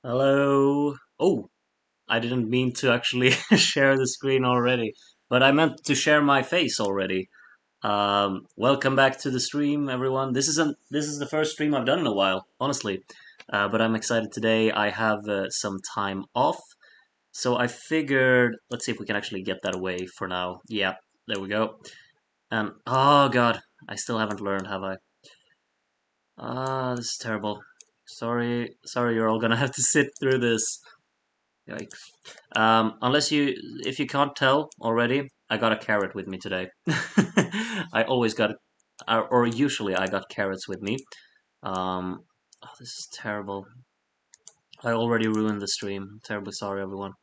Hello. Oh, I didn't mean to actually share the screen already, but I meant to share my face already. Welcome back to the stream, everyone. This is the first stream I've done in a while, honestly. But I'm excited today. I have some time off, so I figured let's see if we can actually get that away for now. Yeah, there we go. And oh god, I still haven't learned, have I? This is terrible. Sorry, you're all gonna have to sit through this. Yikes. If you can't tell already, I got a carrot with me today. I always got, or usually I got carrots with me. This is terrible. I already ruined the stream. Terribly sorry, everyone.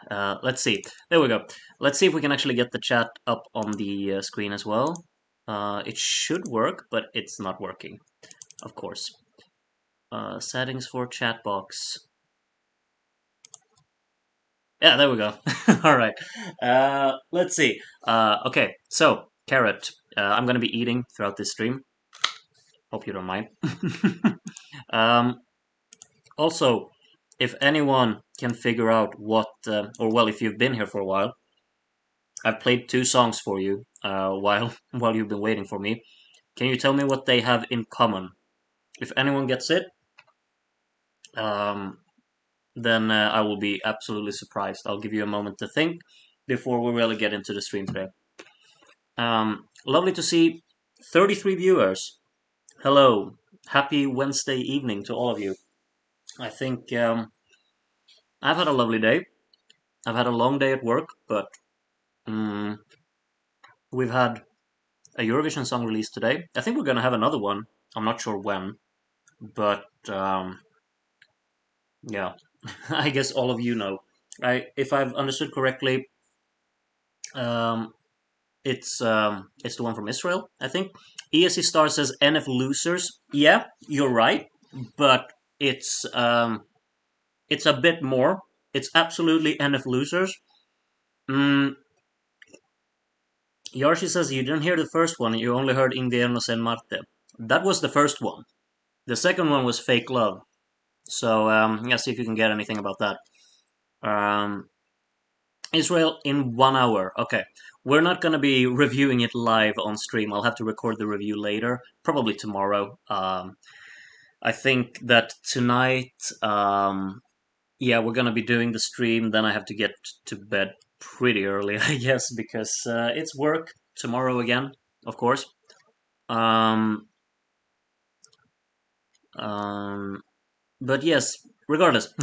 Let's see. There we go. Let's see if we can actually get the chat up on the screen as well. It should work, but it's not working, of course. Settings for chat box. Yeah, there we go. All right. Let's see. Okay, so carrot. I'm gonna be eating throughout this stream. Hope you don't mind. um, Also, if anyone can figure out or well, if you've been here for a while, I've played two songs for you while while you've been waiting for me. Can you tell me what they have in common? If anyone gets it, um, then I will be absolutely surprised. I'll give you a moment to think before we really get into the stream today. Lovely to see 33 viewers. Hello. Happy Wednesday evening to all of you. I think I've had a lovely day. I've had a long day at work, but um, we've had a Eurovision song released today. I think we're going to have another one. I'm not sure when, but yeah, I guess all of you know. If I've understood correctly, um, it's the one from Israel, I think. ESC Star says NF losers. Yeah, you're right, but it's a bit more. It's absolutely NF losers. Mm, Yoshi says you didn't hear the first one. You only heard Inviernos en Marte. That was the first one. The second one was Fake Love. So yeah, see if you can get anything about that. Um, Israel in 1 hour. Okay. We're not going to be reviewing it live on stream. I'll have to record the review later, probably tomorrow. I think that tonight, yeah, we're going to be doing the stream. Then I have to get to bed pretty early, I guess, because it's work tomorrow again, of course. Um, um, but yes, regardless.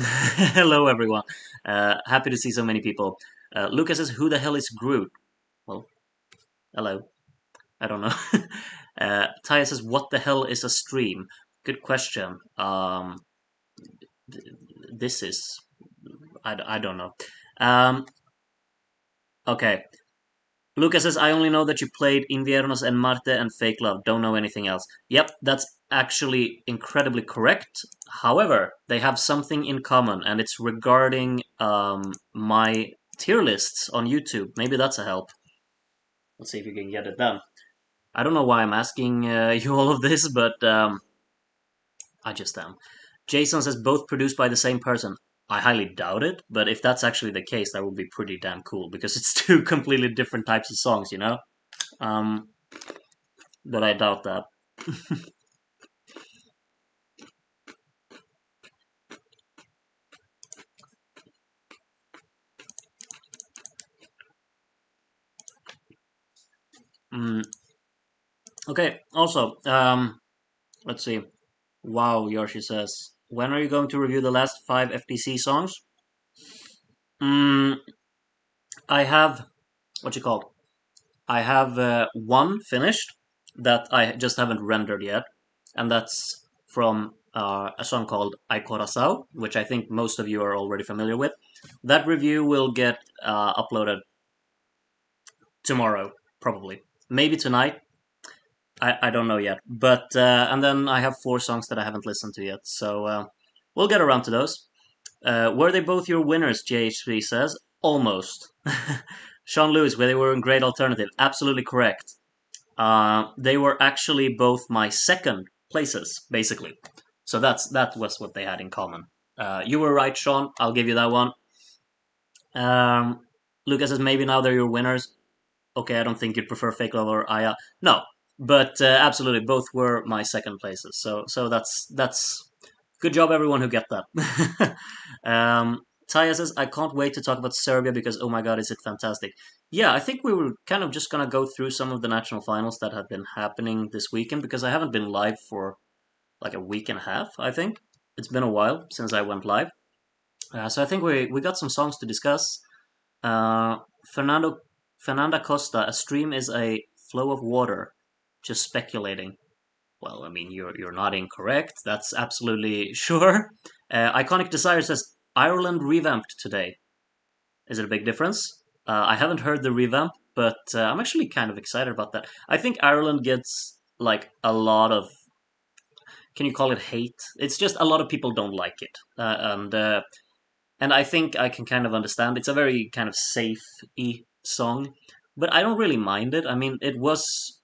Hello, everyone. Happy to see so many people. Lucas says, "Who the hell is Groot?" Well, hello. I don't know. Taya says, "What the hell is a stream?" Good question. This is I don't know. Um, okay. Lucas says, "I only know that you played Inviernos en Marte and Fake Love. Don't know anything else." Yep, that's actually incredibly correct. However, they have something in common, and it's regarding my tier lists on YouTube. Maybe that's a help. Let's see if you can get it done. I don't know why I'm asking you all of this, but I just am. Jason says both produced by the same person. I highly doubt it, but if that's actually the case, that would be pretty damn cool because it's two completely different types of songs, you know? Um, but I doubt that. Mm, okay, also, let's see. Wow, Yoshi says, when are you going to review the last five FTC songs? Mm, I have, what you call? I have one finished that I just haven't rendered yet, and that's from a song called Ay Corazao, which I think most of you are already familiar with. That review will get uploaded tomorrow, probably. Maybe tonight. I don't know yet. But and then I have four songs that I haven't listened to yet, so we'll get around to those. Were they both your winners? JHP says almost. Sean Lewis, where they were in Great Alternative, absolutely correct. They were actually both my second places, basically. So that was what they had in common. You were right, Sean. I'll give you that one. Um, Lucas says maybe now they're your winners. Okay, I don't think you'd prefer Fake Love or Aya. No, but absolutely, both were my second places. So that's good job, everyone who get that. Taya says, I can't wait to talk about Serbia because oh my god, is it fantastic? Yeah, I think we were kind of just gonna go through some of the national finals that have been happening this weekend because I haven't been live for like a week and a half. I think it's been a while since I went live. So I think we got some songs to discuss. Uh, Fernando Fernanda Costa, a stream is a flow of water. Just speculating. Well, I mean, you're not incorrect. That's absolutely sure. Iconic Desire says Ireland revamped today. Is it a big difference? I haven't heard the revamp, but I'm actually kind of excited about that. I think Ireland gets like a lot of, can you call it hate? It's just a lot of people don't like it, and I think I can kind of understand. It's a very kind of safe-y song, but I don't really mind it. I mean, it was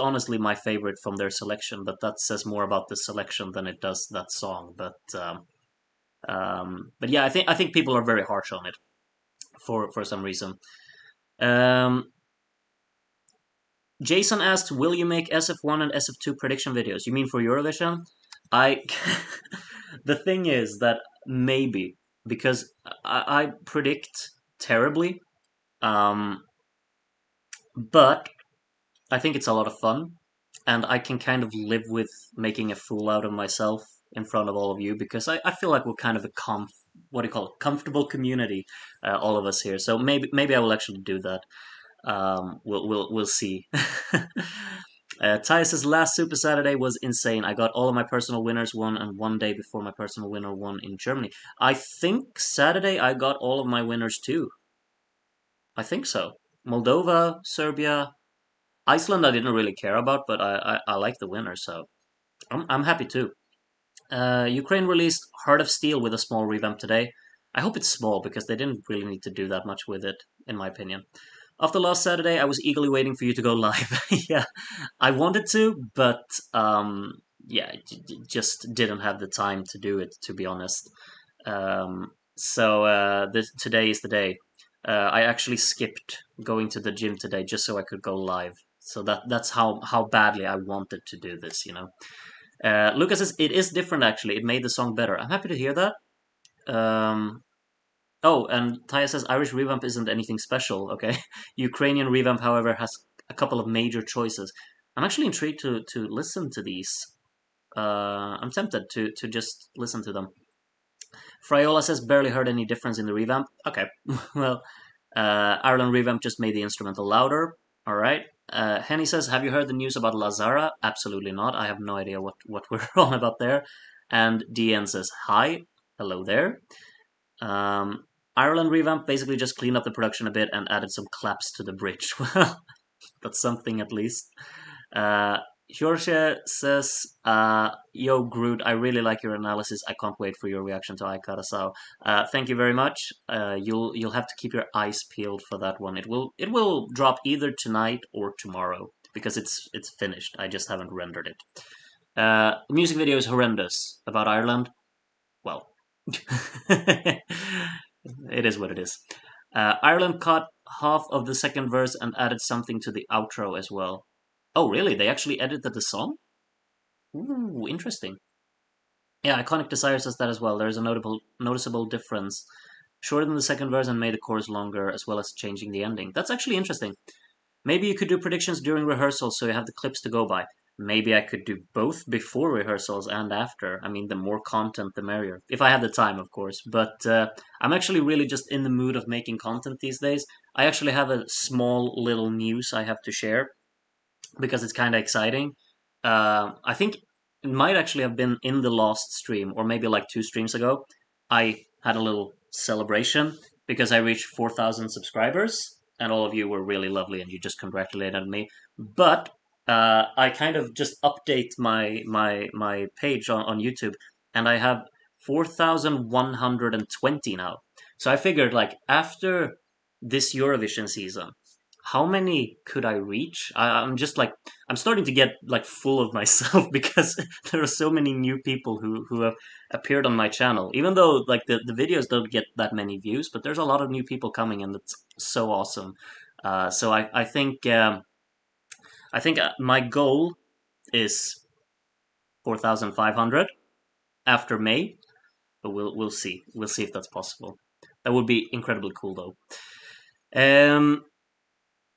honestly my favorite from their selection, but that says more about the selection than it does that song. But yeah, I think people are very harsh on it for some reason. Um, Jason asked, "Will you make SF1 and SF2 prediction videos? You mean for Eurovision?" I the thing is that maybe because I predict terribly, um, but I think it's a lot of fun, and I can kind of live with making a fool out of myself in front of all of you because I feel like we're kind of a what do you call it, comfortable community, all of us here. So maybe I will actually do that. We'll see. Tyus's last Super Saturday was insane. I got all of my personal winners won, and one day before my personal winner won in Germany. I think Saturday I got all of my winners too. I think so. Moldova, Serbia, Iceland. I didn't really care about, but I like the winner, so I'm happy too. Ukraine released Heart of Steel with a small revamp today. I hope it's small because they didn't really need to do that much with it, in my opinion. After last Saturday, I was eagerly waiting for you to go live. Yeah, I wanted to, but yeah, just didn't have the time to do it, to be honest. Today is the day. I actually skipped going to the gym today just so I could go live. So that's how badly I wanted to do this, you know. Lucas says it is different actually. It made the song better. I'm happy to hear that. Um, Oh, and Taya says Irish revamp isn't anything special. Okay, Ukrainian revamp, however, has a couple of major choices. I'm actually intrigued to listen to these. I'm tempted to just listen to them. Friola says barely heard any difference in the revamp. Okay, well, Ireland revamp just made the instrumental louder. All right. Henny says, have you heard the news about Lazara? Absolutely not. I have no idea what we're on about there. And DN says, hi, hello there. Um, Ireland revamp basically just cleaned up the production a bit and added some claps to the bridge. Well, that's something at least. Uh, Jorge says, "Yo, Groot, I really like your analysis. I can't wait for your reaction to I Carasao. Thank you very much. You'll have to keep your eyes peeled for that one. It will drop either tonight or tomorrow because it's finished. I just haven't rendered it. The music video is horrendous about Ireland. Well, it is what it is. Ireland cut half of the second verse and added something to the outro as well. Oh, really? They actually edited the song? Ooh, interesting. Yeah, Iconic Desire says that as well. There is a noticeable difference. Shortened the second verse and made the chorus longer, as well as changing the ending. That's actually interesting. Maybe you could do predictions during rehearsals so you have the clips to go by. Maybe I could do both before rehearsals and after. I mean, the more content, the merrier. If I have the time, of course. But I'm actually really just in the mood of making content these days. I actually have a small little news I have to share because it's kind of exciting. I think it might actually have been in the last stream, or maybe like 2 streams ago. I had a little celebration because I reached 4,000 subscribers, and all of you were really lovely, and you just congratulated me. But I kind of just update my page on YouTube, and I have 4,120 now. So I figured, like after this Eurovision season, how many could I reach? I'm just like I'm starting to get like full of myself because there are so many new people who have appeared on my channel. Even though like the videos don't get that many views, but there's a lot of new people coming, and it's so awesome. So I think my goal is 4,500 after May, but we'll see. We'll see if that's possible. That would be incredibly cool though. Um,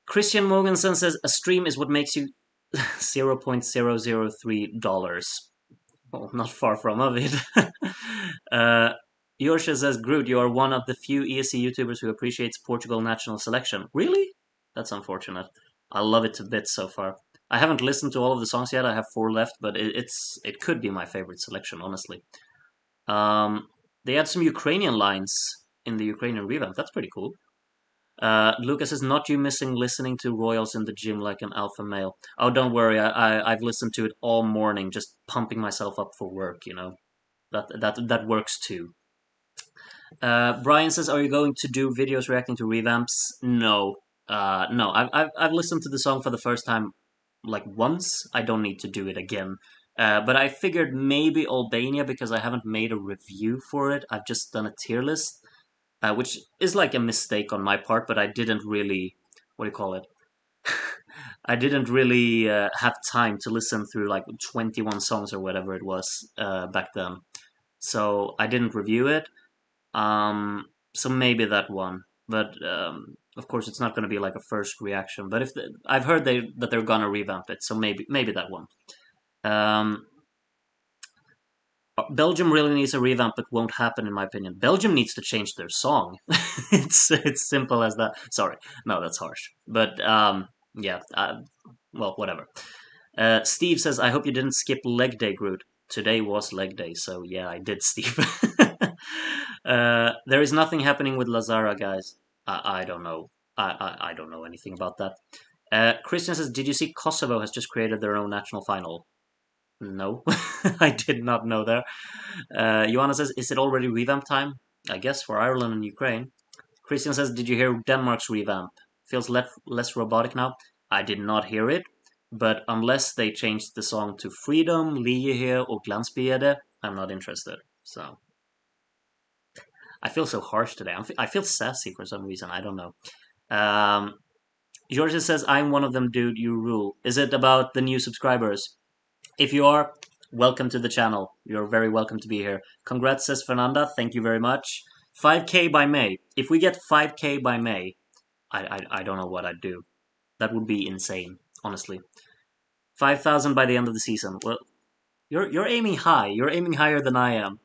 Christian Mogensen says a stream is what makes you $0.003. Well, not far from of it. Yorsha says, Groot, you are one of the few ESC YouTubers who appreciates Portugal national selection. Really? That's unfortunate. I love it to bits so far. I haven't listened to all of the songs yet. I have 4 left, but it could be my favorite selection, honestly. They had some Ukrainian lines in the Ukrainian revamp. That's pretty cool. Lucas is not you missing listening to Royals in the gym like an alpha male. Oh, don't worry. I've listened to it all morning, just pumping myself up for work. You know that works too. Brian says, "Are you going to do videos reacting to revamps?" No, no. I've listened to the song for the first time like once. I don't need to do it again. But I figured maybe Albania because I haven't made a review for it. I've just done a tier list, which is like a mistake on my part. But I didn't really, what do you call it? I didn't really have time to listen through like 21 songs or whatever it was back then. So I didn't review it. So maybe that one, but of course it's not going to be like a first reaction. But I've heard that they're gonna revamp it, so maybe that one. Um, Belgium really needs a revamp, but won't happen in my opinion. Belgium needs to change their song. It's simple as that. Sorry, no, that's harsh. But yeah, well, whatever. Steve says, I hope you didn't skip leg day, Groot. Today was leg day, so yeah, I did, Steve. There is nothing happening with Lazara, guys. I don't know. I don't know anything about that. Christian says, did you see Kosovo has just created their own national final? No, I did not know there. Joanna says, is it already revamp time? I guess for Ireland and Ukraine. Christian says, did you hear Denmark's revamp? Feels less robotic now. I did not hear it, but unless they changed the song to Freedom, Lie here, or Glansbiede, I'm not interested. So I feel so harsh today. I feel sassy for some reason. I don't know. Georgia says, I'm one of them, dude. You rule. Is it about the new subscribers? If you are, welcome to the channel. You're very welcome to be here. Congrats, says Fernanda. Thank you very much. 5K by May. If we get 5K by May, I don't know what I'd do. That would be insane, honestly. 5,000 by the end of the season. Well, you're aiming high. You're aiming higher than I am.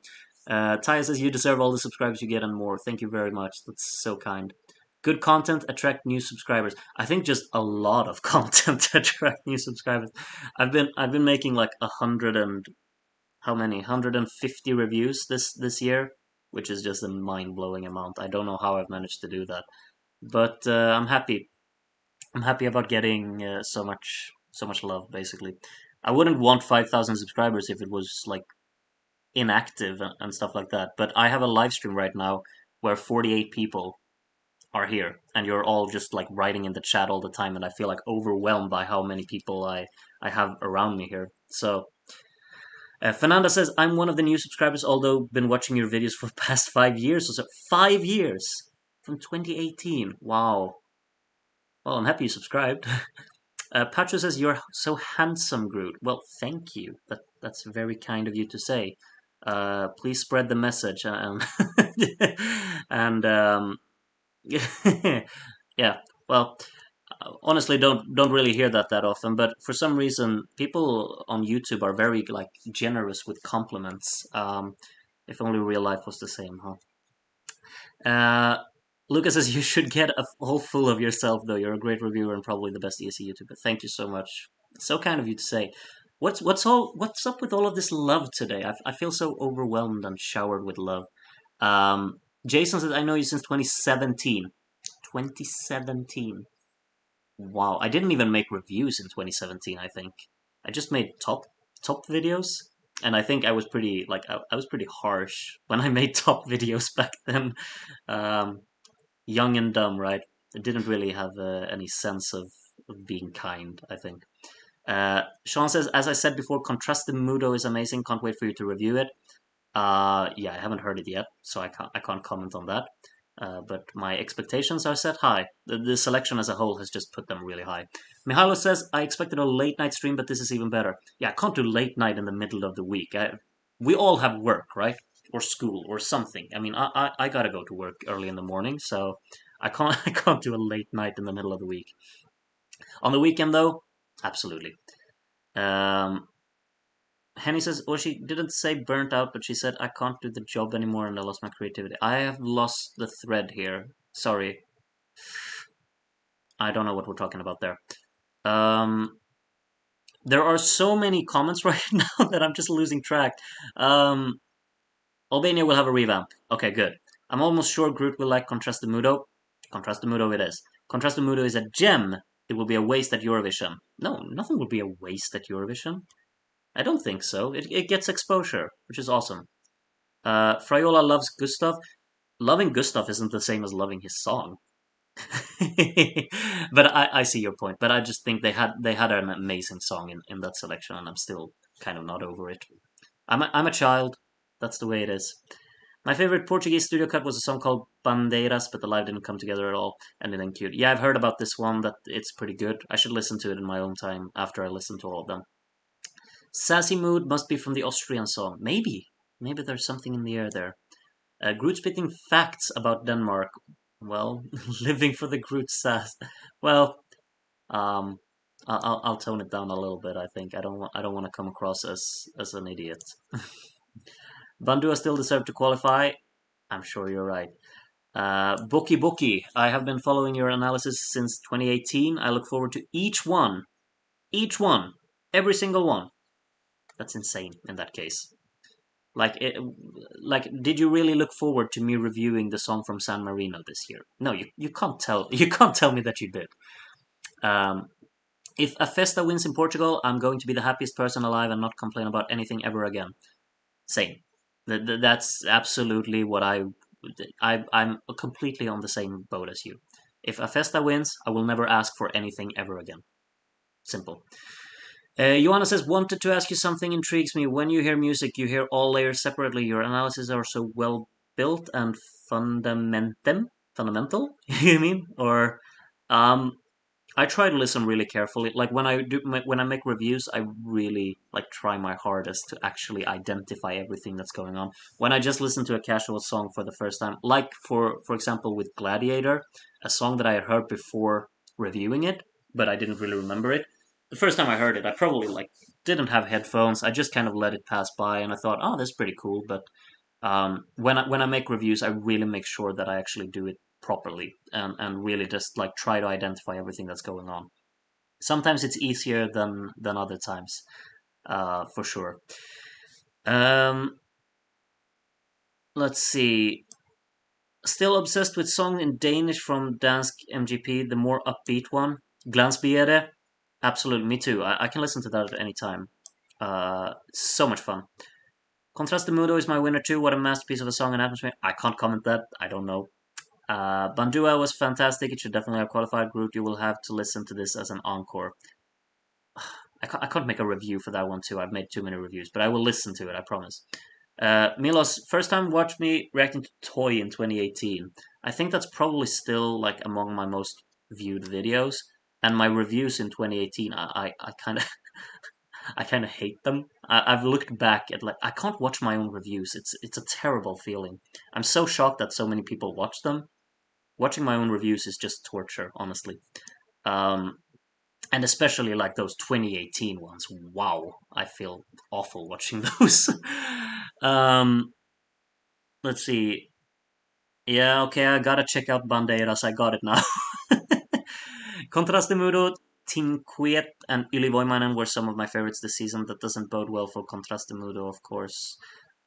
Taya says you deserve all the subscribers you get and more. Thank you very much. That's so kind. Good content attract new subscribers. I think just a lot of content attract new subscribers. I've been making like 100 and how many 150 reviews this year, which is just a mind blowing amount. I don't know how I've managed to do that, but I'm happy. I'm happy about getting so much love. Basically, I wouldn't want 5,000 subscribers if it was like inactive and stuff like that. But I have a live stream right now where 48 people are here, and you're all just like writing in the chat all the time, and I feel like overwhelmed by how many people I have around me here. So Fernanda says, I'm one of the new subscribers, although been watching your videos for the past 5 years or so. 5 years from 2018. Wow. Well, I'm happy you subscribed. Pacho says, you're so handsome, Groot. Well, thank you. That's very kind of you to say. Please spread the message. And yeah, well, honestly, don't really hear that often. But for some reason, people on YouTube are very like generous with compliments. If only real life was the same, huh? Lucas says you should get a hole full of yourself, though. You're a great reviewer and probably the best ESC YouTuber. Thank you so much. So kind of you to say. What's up with all of this love today? I feel so overwhelmed and showered with love. Um, Jason says I know you since 2017. 2017. Wow, I didn't even make reviews in 2017, I think. I just made top videos, and I think I was pretty like I was pretty harsh when I made top videos back then. Um, Young and dumb, right? It didn't really have any sense of being kind, I think. Sean says, as I said before, Contraste Mudo is amazing. Can't wait for you to review it. Yeah, I haven't heard it yet, so I can't comment on that. But my expectations are set high. The selection as a whole has just put them really high. Mihailo says, I expected a late night stream, but this is even better. Yeah, I can't do late night in the middle of the week. We all have work, right? Or school or something. I mean, I gotta go to work early in the morning, so I can't I can't do a late night in the middle of the week. On the weekend though, absolutely. Um, Henny says, well, she didn't say burnt out, but she said, I can't do the job anymore and I lost my creativity. I have lost the thread here. Sorry. I don't know what we're talking about there. Um, there are so many comments right now that I'm just losing track. Um, Albania will have a revamp. Okay, good. I'm almost sure Groot will like Contraste Mudo. Contraste Mudo it is. Contraste Mudo is a gem. It will be a waste at Eurovision. No, nothing will be a waste at Eurovision. I don't think so. It gets exposure, which is awesome. Frayola loves Gustav. Loving Gustav isn't the same as loving his song. But I see your point. But I just think they had an amazing song in that selection, and I'm still kind of not over it. I'm a child. That's the way it is. My favorite Portuguese studio cut was a song called Bandeiras, but the live didn't come together at all, and it ain't cute. Yeah, I've heard about this one. That it's pretty good. I should listen to it in my own time after I listen to all of them. Sassy Mood must be from the Austrian song. Maybe there's something in the air there. Groot spitting facts about Denmark. Well, living for the Groot sass. Well, um, I'll tone it down a little bit. I think I don't want to come across as an idiot. Bandua still deserve to qualify. I'm sure you're right. Bookie Bookie, I have been following your analysis since 2018. I look forward to each one, every single one. That's insane in that case. Like, did you really look forward to me reviewing the song from San Marino this year? No, you can't tell. You can't tell me that you did. Um, if a Festa wins in Portugal, I'm going to be the happiest person alive and not complain about anything ever again. Same. That's absolutely what I'm completely on the same boat as you. If a Festa wins, I will never ask for anything ever again. Simple. Johanna says, wanted to ask you something intrigues me. When you hear music, you hear all layers separately. Your analyses are so well built and fundamental. You mean? Or, um, I try to listen really carefully. Like when I make reviews, I really like try my hardest to actually identify everything that's going on. When I just listen to a casual song for the first time, like for example with Gladiator, a song that I had heard before reviewing it, but I didn't really remember it. The first time I heard it, I probably like didn't have headphones. I just kind of let it pass by, and I thought, oh, that's pretty cool. But when I make reviews, I really make sure that I actually do it properly and really just like try to identify everything that's going on. Sometimes it's easier than other times, for sure. Um, let's see. Still obsessed with song in Danish from Dansk MGP, the more upbeat one. Glansbiere. Absolutely, me too. I can listen to that at any time. So much fun. Contraste Mudo is my winner too. What a masterpiece of a song and atmosphere. I can't comment that. I don't know. Bandua was fantastic. It should definitely have qualified. Groot, you will have to listen to this as an encore. I can't make a review for that one too. I've made too many reviews, but I will listen to it. I promise. Milos, first time watched me reacting to Toy in 2018. I think that's probably still like among my most viewed videos. And my reviews in 2018, I kind of I kind of hate them. I've looked back at like I can't watch my own reviews. It's a terrible feeling. I'm so shocked that so many people watch them. Watching my own reviews is just torture, honestly. Um, and especially like those 2018 ones. Wow, I feel awful watching those. um, let's see. Yeah, okay, I gotta check out Bandeiras. I got it now. Contraste Muro, Team Quiet, and Yli Voimanen were some of my favorites this season. That doesn't bode well for Contraste Mudo, of course.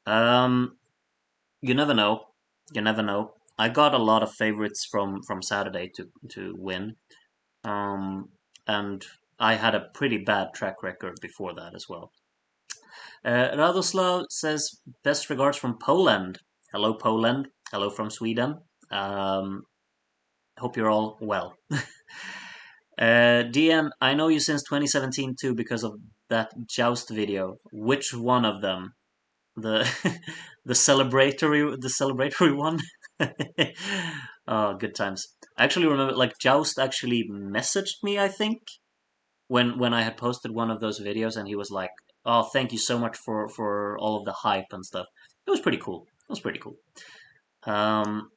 Um, you never know. You never know. I got a lot of favorites from Saturday to win. And I had a pretty bad track record before that as well. Radoslav says, best regards from Poland. Hello, Poland. Hello from Sweden. Um, Hope you're all well. DN, I know you since 2017 too because of that Joust video. Which one of them? The the celebratory one? Oh, good times. I actually remember like Joust actually messaged me, I think, when I had posted one of those videos, and he was like, "Oh, thank you so much for all of the hype and stuff." It was pretty cool. It was pretty cool. Um,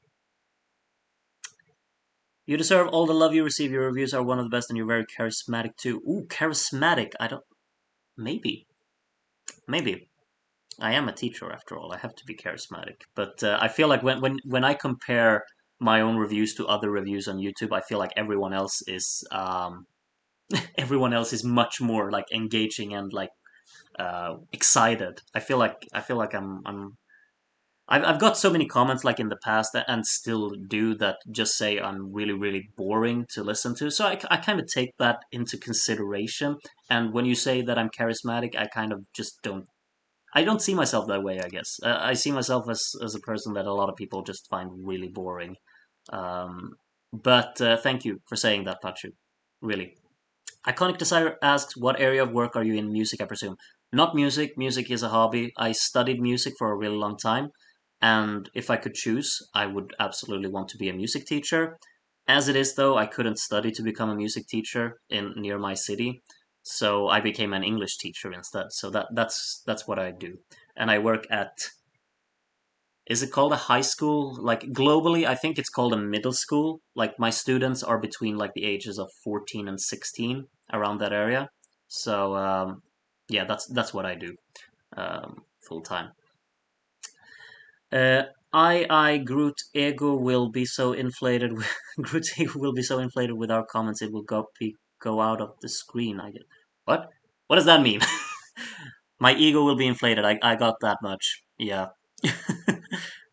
you deserve all the love you receive. Your reviews are one of the best, and you're very charismatic too. Ooh, charismatic. I don't. Maybe. Maybe. I am a teacher after all. I have to be charismatic. But I feel like when I compare my own reviews to other reviews on YouTube, I feel like everyone else is much more like engaging and like excited. I feel like I've got so many comments like in the past and still do that just say I'm really really boring to listen to. So I kind of take that into consideration. And when you say that I'm charismatic, I kind of just don't see myself that way, I guess. I see myself as a person that a lot of people just find really boring. But thank you for saying that, Pachu. Really. Iconic Desire asks, what area of work are you in? Music, I presume. Not music. Music is a hobby. I studied music for a really long time. And if I could choose, I would absolutely want to be a music teacher. As it is, though, I couldn't study to become a music teacher in near my city, so I became an English teacher instead. So that's what I do, and I work at. Is it called a high school? Like globally, I think it's called a middle school. Like my students are between like the ages of 14 and 16, around that area. So yeah, that's what I do full time. Uh, I Groot ego will be so inflated. With, Groot's ego will be so inflated with our comments, it will go out of the screen. I get what? What does that mean? My ego will be inflated. I got that much. Yeah.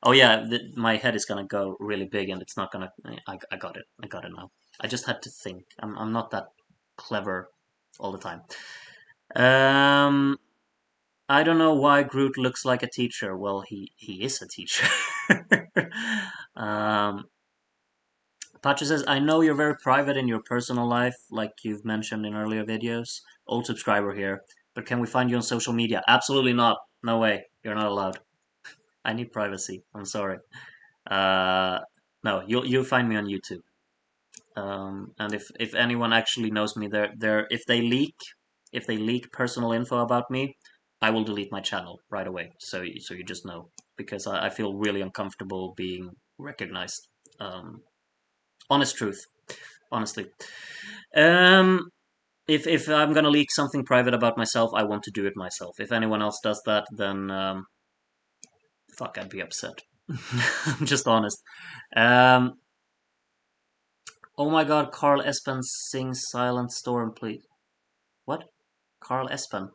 Oh yeah, my head is gonna go really big, and it's not gonna. I got it. I got it now. I just had to think. I'm not that clever all the time. Um, I don't know why Groot looks like a teacher. Well, he is a teacher. um, Pacha says, I know you're very private in your personal life, like you've mentioned in earlier videos. Old subscriber here. But can we find you on social media? Absolutely not. No way. You're not allowed. I need privacy. I'm sorry. Uh, no, you'll find me on YouTube. And if anyone actually knows me, they're if they leak personal info about me, I will delete my channel right away. So you just know, because I feel really uncomfortable being recognized. Um, honest truth, honestly. Um, if I'm gonna leak something private about myself, I want to do it myself. If anyone else does that, then fuck, I'd be upset. I'm just honest. Um, oh my God, Carl Espen sings "Silent Storm," please. What? Carl Espen.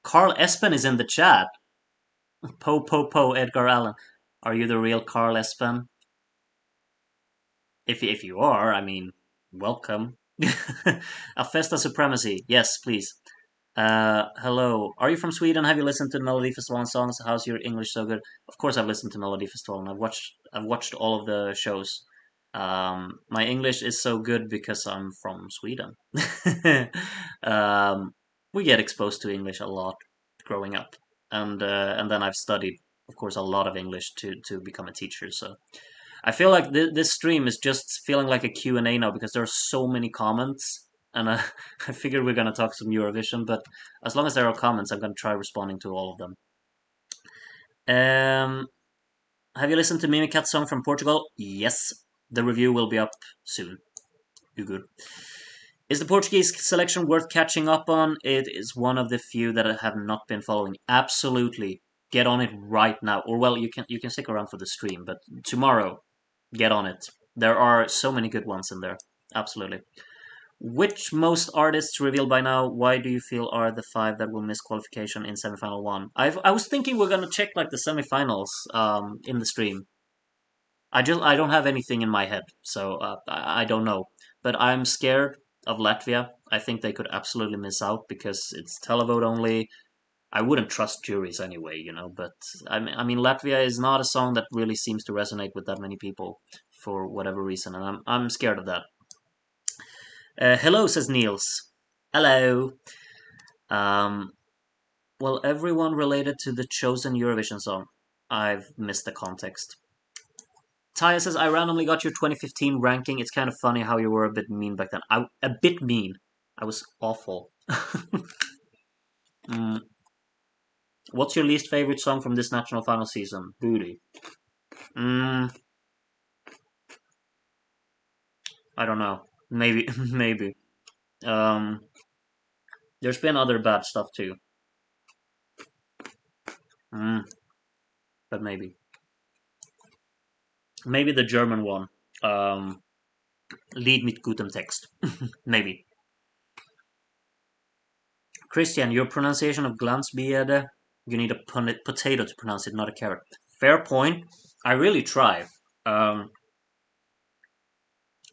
Carl Espen is in the chat. Po, Edgar Allan. Are you the real Carl Espen? If you are, I mean, welcome. A Festa Supremacy. Yes, please. Hello. Are you from Sweden? Have you listened to the Melody Festival and songs? How's your English so good? Of course, I've listened to Melody Festival and I've watched all of the shows. My English is so good because I'm from Sweden. um, we get exposed to English a lot growing up, and then I've studied, of course, a lot of English to become a teacher. So I feel like this stream is just feeling like a Q&A now because there are so many comments, and I figured we're gonna talk some Eurovision, but as long as there are comments, I'm gonna try responding to all of them. Um, have you listened to Mimikat's song from Portugal? Yes, the review will be up soon. You good? Is the Portuguese selection worth catching up on? It is one of the few that I have not been following. Absolutely, get on it right now. Or well, you can stick around for the stream, but tomorrow, get on it. There are so many good ones in there. Absolutely. Which most artists revealed by now? Why do you feel are the five that will miss qualification in semifinal one? I was thinking we're gonna check like the semifinals in the stream. I don't have anything in my head, so I don't know. But I'm scared of Latvia. I think they could absolutely miss out because it's televote only. I wouldn't trust juries anyway, you know. But I mean, Latvia is not a song that really seems to resonate with that many people for whatever reason, and I'm scared of that. Hello, says Niels. Hello. Um, well, everyone related to the chosen Eurovision song. I've missed the context. Taya says, I randomly got your 2015 ranking. It's kind of funny how you were a bit mean back then. A bit mean. I was awful. mm. What's your least favorite song from this national final season? Booty. Mm, I don't know. Maybe, maybe. Um, there's been other bad stuff too. Mm, but maybe. Maybe the German one. Um, Lied mit gutem Text. Maybe. Christian, your pronunciation of Glanzbiede, you need a potato to pronounce it, not a carrot. Fair point. I really try. Um,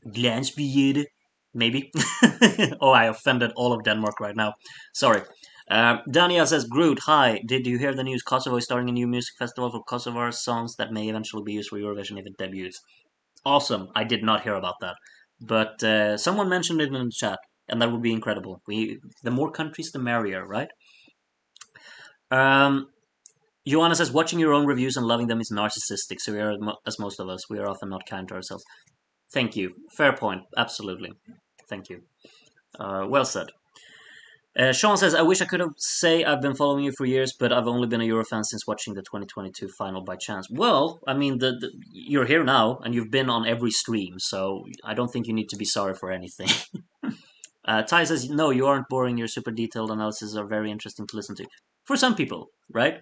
Glanzbiede, maybe. Oh, I offended all of Denmark right now. Sorry. Dania says, Groot, hi. Did you hear the news? Kosovo is starting a new music festival for Kosovar songs that may eventually be used for Eurovision if it debuts. Awesome. I did not hear about that. But someone mentioned it in the chat, and that would be incredible. The more countries, the merrier, right? Joanna says, watching your own reviews and loving them is narcissistic, so we are, as most of us, we are often not kind to ourselves. Thank you. Fair point. Absolutely. Thank you. Well said. Sean says, I wish I could have say I've been following you for years, but I've only been a Eurofan since watching the 2022 final by chance. Well, I mean, you're here now, and you've been on every stream, so I don't think you need to be sorry for anything. Ty says, no, you aren't boring. Your super detailed analyses are very interesting to listen to. For some people, right?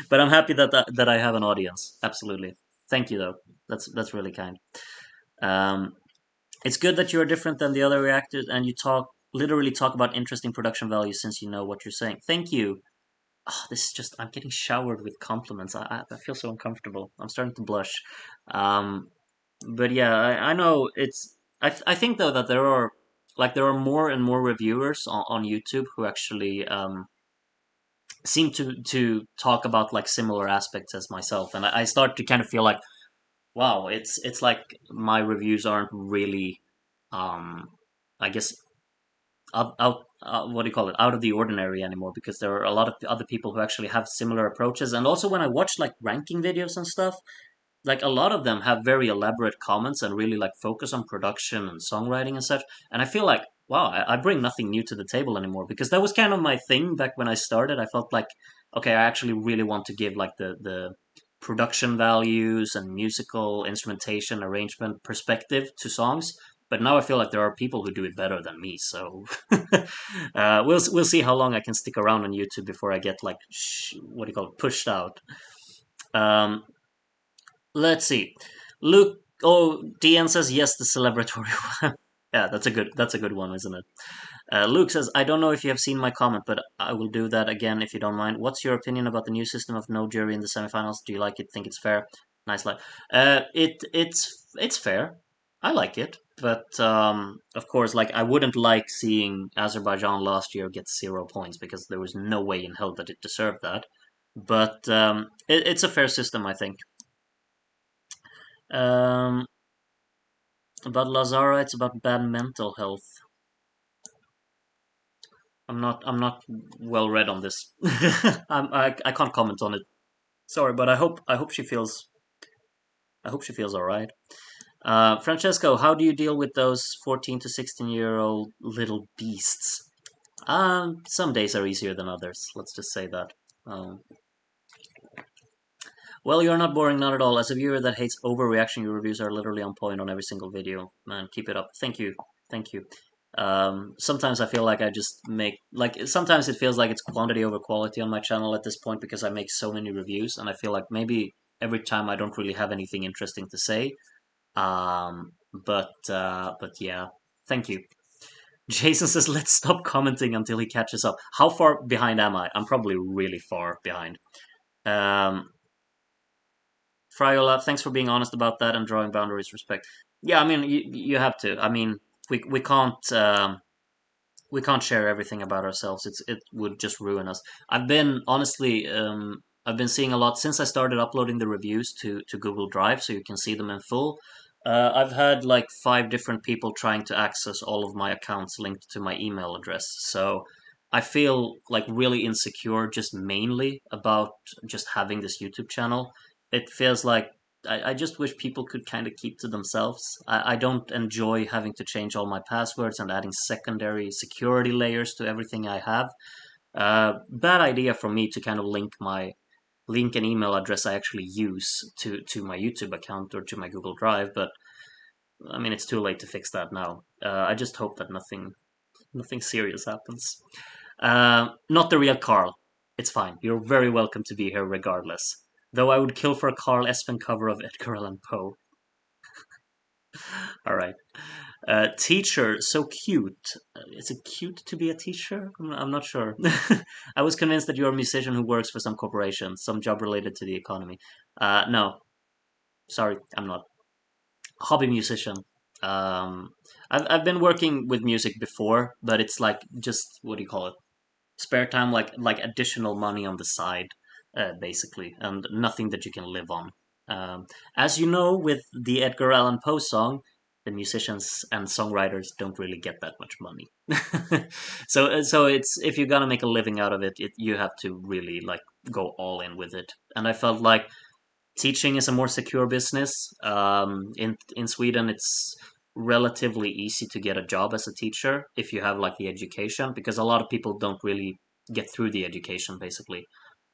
But I'm happy that I have an audience. Absolutely. Thank you, though. That's really kind. Um, it's good that you are different than the other reactors, and you literally talk about interesting production values since you know what you're saying. Thank you. Oh, this is just I'm getting showered with compliments. I feel so uncomfortable. I'm starting to blush. Um, but yeah, I know it's. I think though that there are more and more reviewers on YouTube who actually seem to talk about like similar aspects as myself, and I start to kind of feel like, wow, it's like my reviews aren't really, I guess, out what do you call it, out of the ordinary anymore, because there are a lot of other people who actually have similar approaches. And also when I watch like ranking videos and stuff, like a lot of them have very elaborate comments and really like focus on production and songwriting and such. And I feel like, wow, I bring nothing new to the table anymore, because that was kind of my thing back when I started. I felt like, okay, I actually really want to give like the production values and musical instrumentation arrangement perspective to songs. But now I feel like there are people who do it better than me. So we'll see how long I can stick around on YouTube before I get like what do you call it, pushed out. Um, Let's see. Luke. Oh, DN says yes. The celebratory one. Yeah, that's a good one, isn't it? Luke says, I don't know if you have seen my comment, but I will do that again if you don't mind. What's your opinion about the new system of no jury in the semifinals? Do you like it? Think it's fair? Nice line. It's fair. I like it, but of course, like I wouldn't like seeing Azerbaijan last year get 0 points, because there was no way in hell that it deserved that. But it's a fair system, I think. Um, about Lazara, it's about bad mental health. I'm not well read on this. I can't comment on it. Sorry, but I hope she feels all right. Francesco, how do you deal with those 14 to 16-year-old little beasts? Some days are easier than others. Let's just say that. Um, well, you're not boring, not at all. As a viewer that hates overreaction, your reviews are literally on point on every single video. Man, keep it up. Thank you. Thank you. Sometimes I feel like I just make, like, sometimes it feels like it's quantity over quality on my channel at this point, because I make so many reviews, and I feel like maybe every time I don't really have anything interesting to say. But yeah, thank you. Jason says, let's stop commenting until he catches up. How far behind am I? I'm probably really far behind. Um, Friola, thanks for being honest about that and drawing boundaries. Respect. Yeah, I mean, you have to. I mean, we can't share everything about ourselves. It would just ruin us. I've been honestly, I've been seeing a lot since I started uploading the reviews to Google Drive, so you can see them in full. I've had like five different people trying to access all of my accounts linked to my email address. So I feel like really insecure just mainly about just having this YouTube channel. It feels like I just wish people could kind of keep to themselves. I don't enjoy having to change all my passwords and adding secondary security layers to everything I have. Bad idea for me to kind of link an email address I actually use to my YouTube account or to my Google Drive, but I mean it's too late to fix that now. I just hope that nothing serious happens. Not the real Carl. It's fine. You're very welcome to be here regardless. Though I would kill for a Carl Espen cover of Edgar Allan Poe. All right. Teacher, so cute. Is it cute to be a teacher? I'm not sure. I was convinced that you're a musician who works for some corporation, some job related to the economy. No, sorry, I'm not. Hobby musician. Um, I've been working with music before, but it's like just what do you call it? Spare time, like additional money on the side, basically, and nothing that you can live on. As you know, with the Edgar Allan Poe song, the musicians and songwriters don't really get that much money. So it's if you're gonna make a living out of it, you have to really like go all in with it. And I felt like teaching is a more secure business. In Sweden, it's relatively easy to get a job as a teacher if you have like the education, because a lot of people don't really get through the education basically.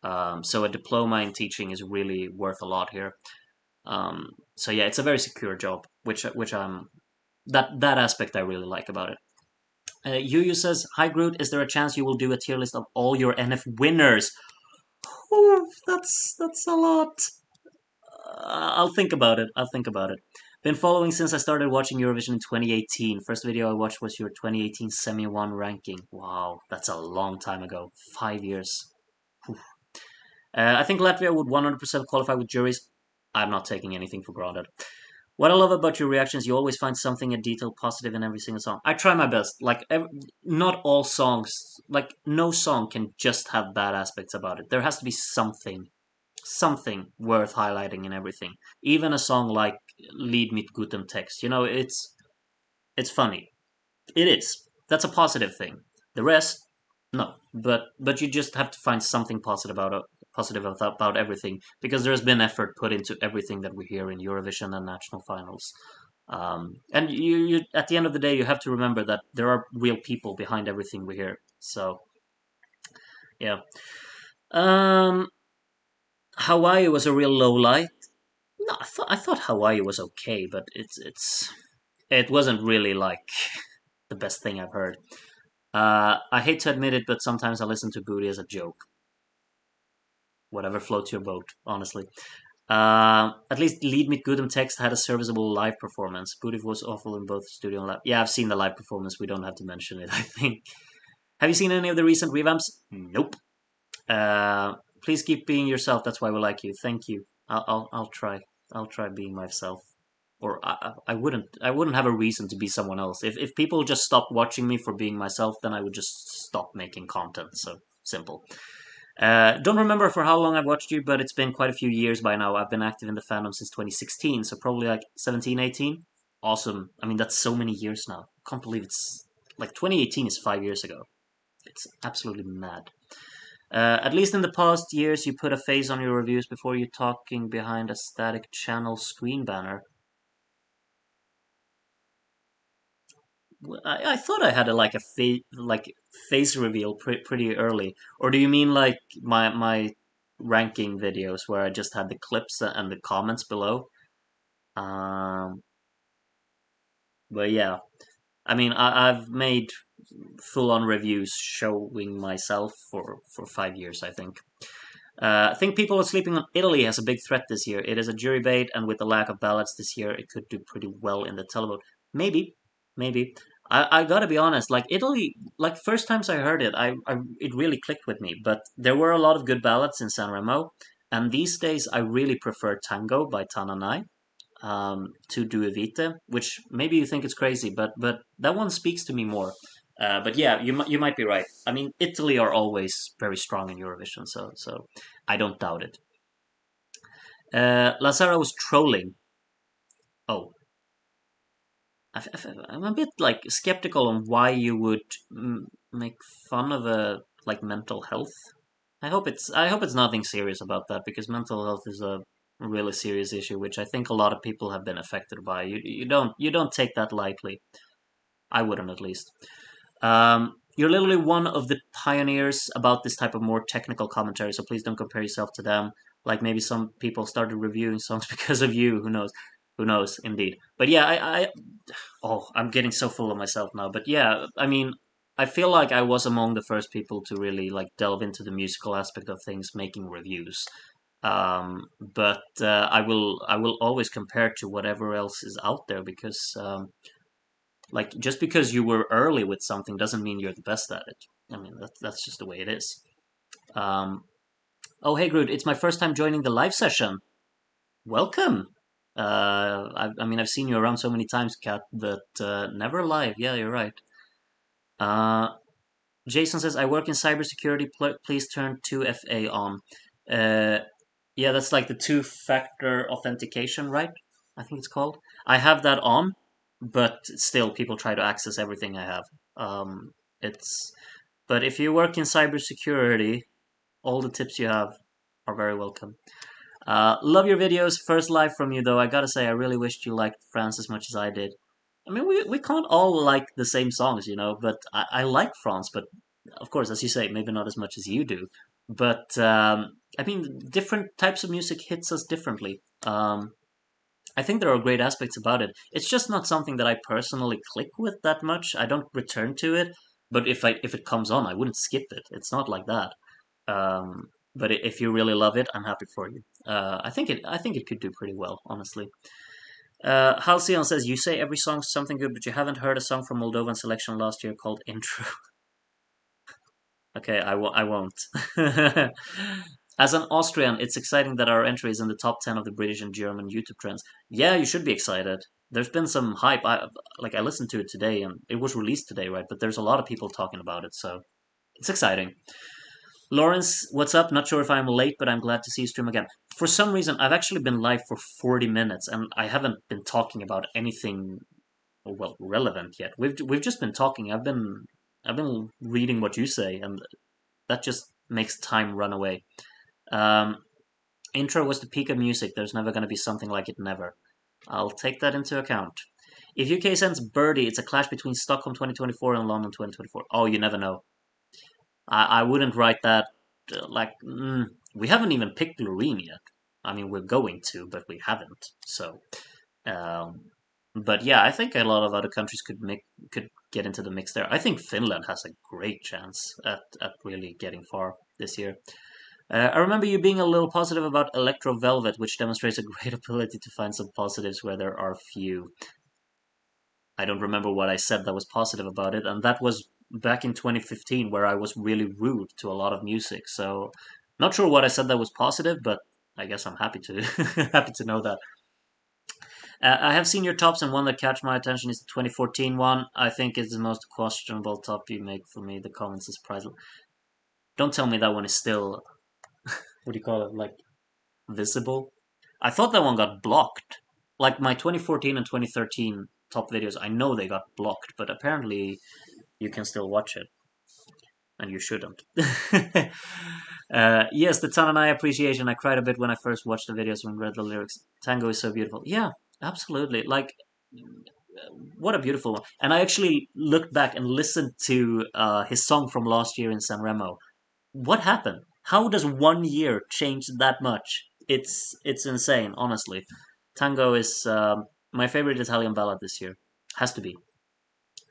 So a diploma in teaching is really worth a lot here. So yeah, it's a very secure job, which I'm that aspect I really like about it. Yuyu says, "Hi Groot, is there a chance you will do a tier list of all your NF winners?" Oh, that's a lot. I'll think about it. I'll think about it. Been following since I started watching Eurovision in 2018. First video I watched was your 2018 Semi 1 ranking. Wow, that's a long time ago. 5 years. I think Latvia would 100% qualify with juries. I'm not taking anything for granted. What I love about your reactions, you always find something a detail positive in every single song. I try my best. Not all songs, like no song can just have bad aspects about it. There has to be something worth highlighting in everything. Even a song like "Lead mit gutem Text," it's funny. It is. That's a positive thing. The rest, no. But you just have to find something positive about everything, because there's been effort put into everything that we hear in Eurovision and national finals. And you at the end of the day, you have to remember that there are real people behind everything we hear. So yeah. Um, Hawaii was a real low light. No, I thought Hawaii was okay, but it wasn't really like the best thing I've heard. I hate to admit it, but sometimes I listen to Booty as a joke. Whatever floats your boat, honestly. At least Lead Me Good and Text had a serviceable live performance. Booty was awful in both studio and live. Yeah, I've seen the live performance. We don't have to mention it, I think. Have you seen any of the recent revamps? Nope. Please keep being yourself. That's why we like you. Thank you. I'll try. I'll try being myself. Or I wouldn't have a reason to be someone else. If people just stopped watching me for being myself, then I would just stop making content. So simple. Don't remember for how long I've watched you, but it's been quite a few years by now. I've been active in the fandom since 2016, so probably like 17, 18. Awesome. I mean, that's so many years now. Can't believe it's like 2018 is 5 years ago. It's absolutely mad. At least in the past years, you put a face on your reviews before you talking behind a static channel screen banner. I thought I had like face reveal pretty early. Or do you mean like my ranking videos where I just had the clips and the comments below? Um, but yeah, I mean I've made full on reviews showing myself for 5 years, I think. I think people are sleeping on Italy as a big threat this year. It is a jury bait, and with the lack of ballots this year, it could do pretty well in the televote. Maybe, maybe. I gotta be honest. Like Italy, like first times I heard it, it really clicked with me. But there were a lot of good ballads in San Remo, and these days I really prefer Tango by Tananai to Due Vite, which maybe you think it's crazy, but that one speaks to me more. But yeah, you might be right. I mean, Italy are always very strong in Eurovision, so I don't doubt it. Lazara was trolling. Oh. I'm a bit like skeptical on why you would make fun of a like mental health. I hope it's nothing serious about that because mental health is a really serious issue, which I think a lot of people have been affected by. You don't take that lightly. I wouldn't at least. You're literally one of the pioneers about this type of more technical commentary, so please don't compare yourself to them. Like maybe some people started reviewing songs because of you. Who knows? Who knows? Indeed. But yeah, oh, I'm getting so full of myself now. But yeah, I mean, I feel like I was among the first people to really like delve into the musical aspect of things, making reviews. But I will always compare to whatever else is out there because like just because you were early with something doesn't mean you're the best at it. I mean that's just the way it is. Um, oh hey Groot, it's my first time joining the live session. Welcome. I mean I've seen you around so many times, Kat, but never live. Yeah, you're right. Uh, Jason says I work in cybersecurity. Please turn 2FA on. Uh, yeah, that's like the two-factor authentication, right? I think it's called. I have that on, but still people try to access everything I have. It's but if you work in cybersecurity, all the tips you have are very welcome. Love your videos. First live from you though. I gotta say, I really wished you liked France as much as I did. I mean, we can't all like the same songs, you know, but I like France, but of course, as you say, maybe not as much as you do. But I mean, different types of music hits us differently. I think there are great aspects about it. It's just not something that I personally click with that much. I don't return to it, but if it comes on, I wouldn't skip it. It's not like that. But if you really love it, I'm happy for you. I think it could do pretty well, honestly. Halcyon says you say every song's something good, but you haven't heard a song from Moldovan selection last year called Intro. Okay, I won't. As an Austrian, it's exciting that our entry is in the top 10 of the British and German YouTube trends. Yeah, you should be excited. There's been some hype. I listened to it today, and it was released today, right? But there's a lot of people talking about it, so it's exciting. Lawrence, what's up? Not sure if I'm late, but I'm glad to see you stream again. For some reason, I've actually been live for 40 minutes, and I haven't been talking about anything well relevant yet. We've just been talking. I've been reading what you say, and that just makes time run away. Um, Intro was the peak of music. There's never going to be something like it, never. I'll take that into account. If UK sends Birdie, it's a clash between Stockholm 2024 and London 2024. Oh, you never know. I wouldn't write that we haven't even picked Loreen yet. I mean, we're going to, but we haven't. So, um, but yeah, I think a lot of other countries could get into the mix there. I think Finland has a great chance at really getting far this year. I remember you being a little positive about Electro Velvet, which demonstrates a great ability to find some positives where there are few. I don't remember what I said that was positive about it, and that was back in 2015, where I was really rude to a lot of music. So, not sure what I said that was positive, but I guess I'm happy to happy to know that. I have seen your tops, and one that catch my attention is the 2014 one. I think it's the most questionable top you make for me. The comments is priceless. Don't tell me that one is still what do you call it, like visible. I thought that one got blocked. Like my 2014 and 2013 top videos, I know they got blocked, but apparently you can still watch it, and you shouldn't. Yes, the Tananai appreciation. I cried a bit when I first watched the videos and read the lyrics. Tango is so beautiful. Yeah, absolutely. Like, what a beautiful one. And I actually looked back and listened to his song from last year in San Remo. What happened? How does 1 year change that much? It's insane, honestly. Tango is my favorite Italian ballad this year. Has to be.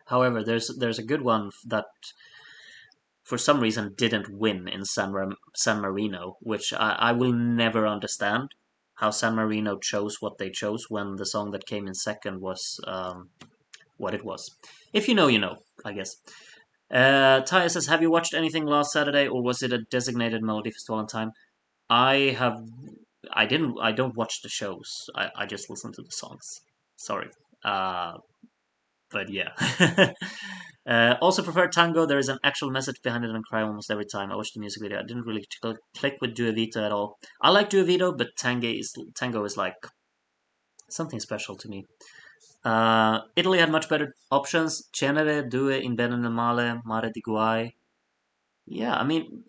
However, there's a good one that for some reason didn't win in San Marino, which I will never understand. How San Marino chose what they chose when the song that came in second was what it was. If you know, you know, I guess. Taya says, have you watched anything last Saturday, or was it a designated Melody Festival on time? I have. I didn't. I don't watch the shows. I just listen to the songs. Sorry. Uh, but yeah. Also prefer Tango. There is an actual message behind it and cry almost every time I watch the music video. I didn't really click with Dua Vita at all. I like Dua Vita, but Tango is like something special to me. Italy had much better options. Cenere, Due, In Bene nel Male, Mare di Guai. Yeah, I mean,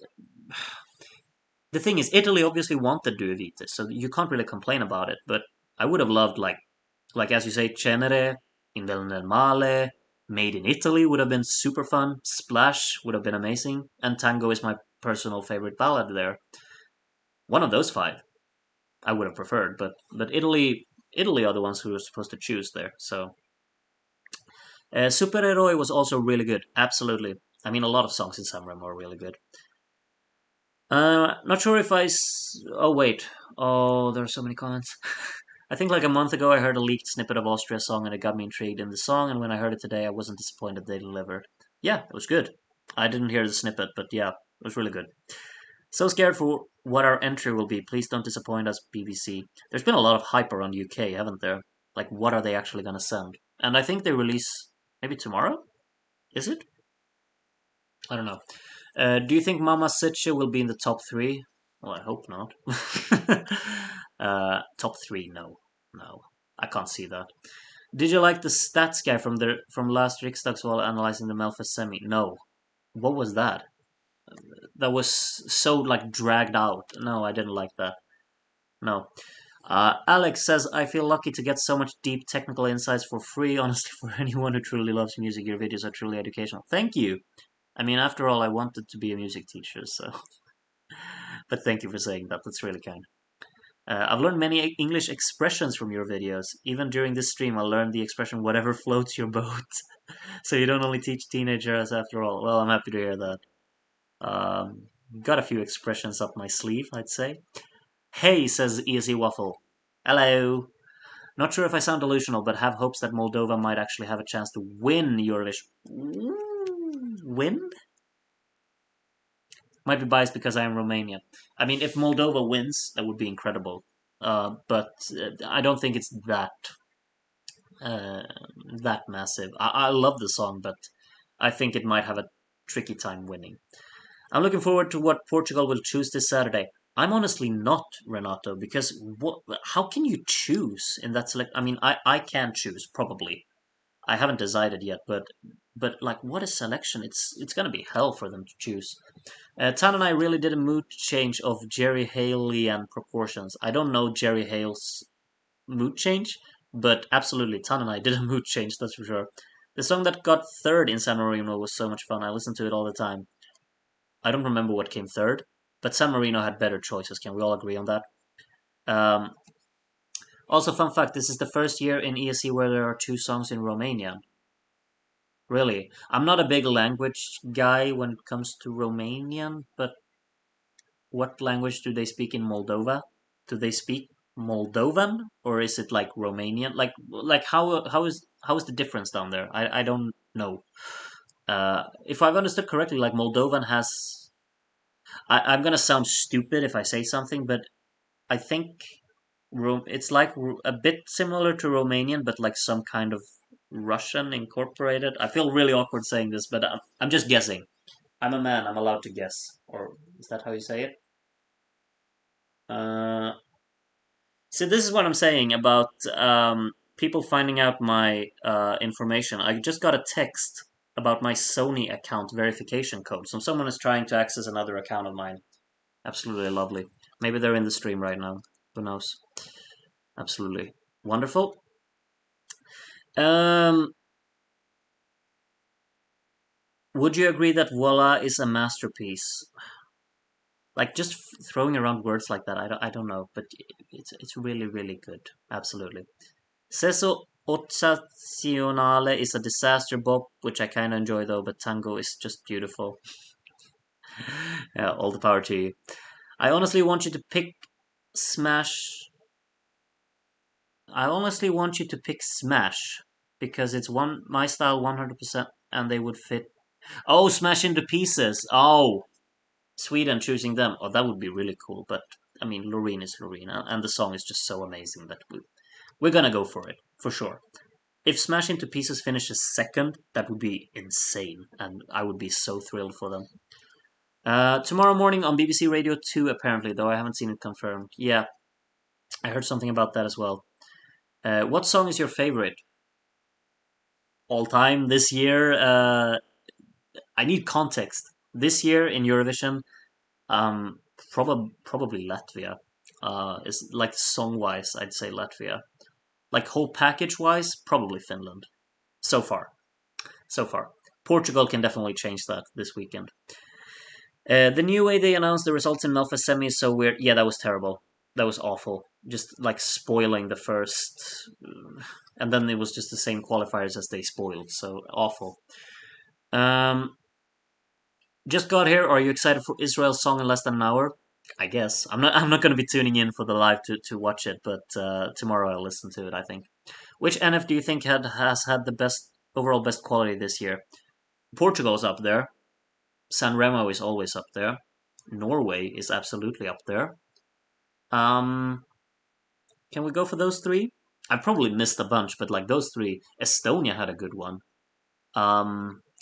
the thing is, Italy obviously wanted Due Vite, so you can't really complain about it. But I would have loved, like as you say, Cenere, In Bene nel Male, Made in Italy would have been super fun. Splash would have been amazing. And Tango is my personal favorite ballad there. One of those five I would have preferred, but Italy are the ones who are supposed to choose there. So Superheroi was also really good. Absolutely. I mean, a lot of songs in Samram are really good. Not sure if oh wait. Oh, there are so many comments. I think like a month ago I heard a leaked snippet of Austria's song and it got me intrigued in the song, and when I heard it today I wasn't disappointed they delivered. Yeah, it was good. I didn't hear the snippet, but yeah, it was really good. So scared for what our entry will be. Please don't disappoint us, BBC. There's been a lot of hype around UK, haven't there? Like, what are they actually going to send? And I think they release maybe tomorrow? Is it? I don't know. Do you think Mama Sitcha will be in the top three? Well, I hope not. Top three, no. No. I can't see that. Did you like the stats guy from last Riksdagsval analyzing the Melfest semi? No. What was that? That was so like dragged out. No, I didn't like that. No. Alex says, I feel lucky to get so much deep technical insights for free. Honestly, for anyone who truly loves music, your videos are truly educational. Thank you. I mean, after all, I wanted to be a music teacher, so. But thank you for saying that. That's really kind. I've learned many English expressions from your videos. Even during this stream, I learned the expression "whatever floats your boat." So you don't only teach teenagers after all. Well, I'm happy to hear that. Got a few expressions up my sleeve, I'd say. Hey, says Easy Waffle. Hello. Not sure if I sound delusional, but have hopes that Moldova might actually have a chance to win Eurovision. Win? Might be biased because I am Romanian. I mean, if Moldova wins, that would be incredible. But I don't think it's uh, that massive. I love the song, but I think it might have a tricky time winning. I'm looking forward to what Portugal will choose this Saturday. I'm honestly not, Renato, because how can you choose in that select? I mean, I can choose probably. I haven't decided yet, but like, what a selection! It's gonna be hell for them to choose. Tan and I really did a mood change of Jerry Halean proportions. I don't know Jerry Hale's mood change, but absolutely, Tan and I did a mood change. That's for sure. The song that got third in San Marino was so much fun. I listen to it all the time. I don't remember what came third, but San Marino had better choices. Can we all agree on that? Um, Also, fun fact: this is the first year in ESC where there are two songs in Romanian. Really, I'm not a big language guy when it comes to Romanian, but what language do they speak in Moldova? Do they speak Moldovan or is it like Romanian? Like how is the difference down there? I don't know. If I've understood correctly, like Moldovan has. I'm gonna sound stupid if I say something, but I think it's like a bit similar to Romanian, but like some kind of Russian incorporated. I feel really awkward saying this, but I'm just guessing. I'm a man. I'm allowed to guess. Or is that how you say it? Uh, so this is what I'm saying about people finding out my information. I just got a text about my Sony account verification code. So someone is trying to access another account of mine. Absolutely lovely. Maybe they're in the stream right now. Who knows? Absolutely wonderful. Um, would you agree that Voila is a masterpiece? Like just throwing around words like that, I don't know, but it's really really good. Absolutely. Sesso Occazionale is a disaster bop, which I kind of enjoy though, but Tango is just beautiful. Yeah, all the power to you. I honestly want you to pick Smash. I honestly want you to pick Smash because it's one my style 100%, and they would fit. Oh, Smash into Pieces. Oh, Sweden choosing them. Oh, that would be really cool. But I mean, Loreen is Loreen, and the song is just so amazing that we're gonna go for it for sure. If Smash Into Pieces finishes second, that would be insane, and I would be so thrilled for them. Tomorrow morning on BBC Radio 2, apparently, though I haven't seen it confirmed. Yeah, I heard something about that as well. What song is your favorite? all time. This year, I need context. This year in Eurovision, um, probably Latvia. Is like song wise, I'd say Latvia. Like whole package wise, probably Finland. So far, so far. Portugal can definitely change that this weekend. The new way they announced the results in Melfa semi is so weird. Yeah, that was terrible. That was awful. Just like spoiling the first, and then it was just the same qualifiers as they spoiled. So awful. Um, just got here. Are you excited for Israel's song in less than an hour? I guess I'm not. I'm not going to be tuning in for the live to watch it, but tomorrow I'll listen to it. I think. Which NF do you think has had the best overall best quality this year? Portugal's up there. San Remo is always up there. Norway is absolutely up there. Um, can we go for those three? I probably missed a bunch, but like those three. Estonia had a good one.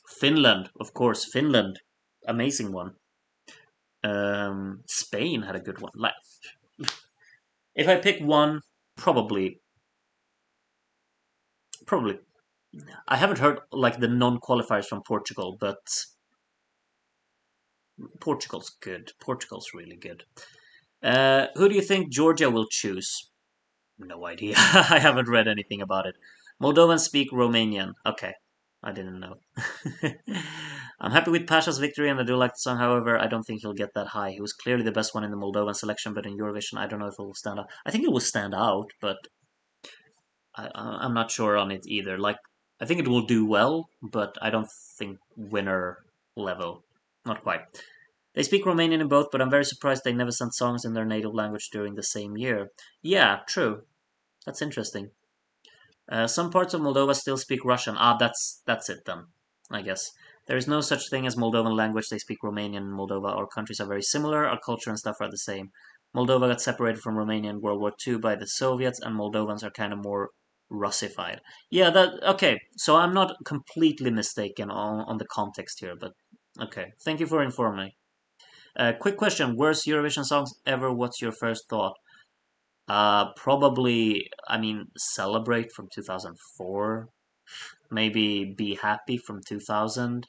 Finland, of course, Finland, amazing one. Spain had a good one. Like, if I pick one, probably, probably. I haven't heard like the non-qualifiers from Portugal, but Portugal's good. Portugal's really good. Who do you think Georgia will choose? No idea. I haven't read anything about it. Moldovans speak Romanian. Okay, I didn't know. I'm happy with Pasha's victory and I do like the song. However, I don't think he'll get that high. He was clearly the best one in the Moldovan selection, but in Eurovision, I don't know if it will stand out. I think it will stand out, but I'm not sure on it either. Like, I think it will do well, but I don't think winner level. Not quite. They speak Romanian in both, but I'm very surprised they never sent songs in their native language during the same year. Yeah, true. That's interesting. Some parts of Moldova still speak Russian. Ah, that's it then, I guess. There is no such thing as Moldovan language. They speak Romanian in Moldova. Our countries are very similar. Our culture and stuff are the same. Moldova got separated from Romania in World War II by the Soviets, and Moldovans are kind of more Russified. Yeah, that okay. So I'm not completely mistaken on the context here, but okay. Thank you for informing. Quick question: worst Eurovision songs ever? What's your first thought? Probably, I mean, Celebrate from 2004. Maybe Be Happy from 2000.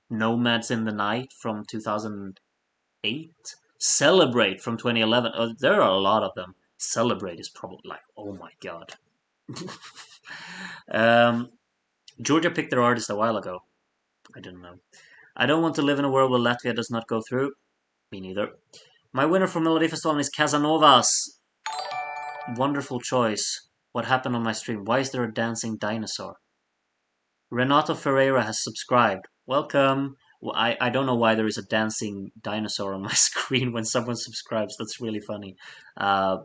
Nomads in the Night from 2008. Celebrate from 2011. Oh, there are a lot of them. Celebrate is probably like, oh my god. um, Georgia picked their artist a while ago. I didn't know. I don't want to live in a world where Latvia does not go through. Me neither. My winner for Melody Festival is Casanovas. Wonderful choice. What happened on my stream? Why is there a dancing dinosaur? Renato Ferreira has subscribed. Welcome. Well, I don't know why there is a dancing dinosaur on my screen when someone subscribes. That's really funny. Uh,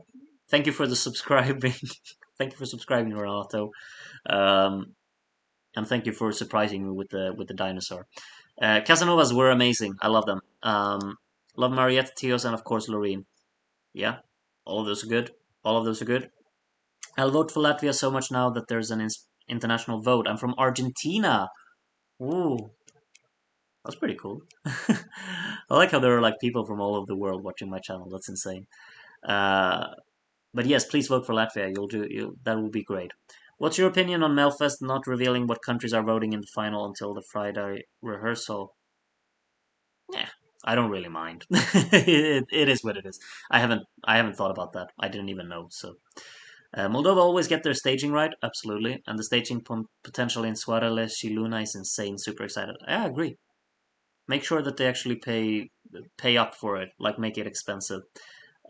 thank you for the subscribing. Thank you for subscribing, Renato. Um, and thank you for surprising me with the dinosaur. Casanovas were amazing. I love them. Love Mariette, Tios, and of course Loreen. Yeah, all of those are good. All of those are good. I'll vote for Latvia so much now that there's an international vote. I'm from Argentina. Ooh, that's pretty cool. I like how there are like people from all over the world watching my channel. That's insane. Uh, but yes, please vote for Latvia. That will be great. What's your opinion on Melfest not revealing what countries are voting in the final until the Friday rehearsal? Yeah, I don't really mind. It is what it is. I haven't thought about that. I didn't even know. So Moldova always get their staging right, absolutely, and the staging potential in Soarele și Luna is insane. Super excited. I agree. Make sure that they actually pay up for it, like make it expensive.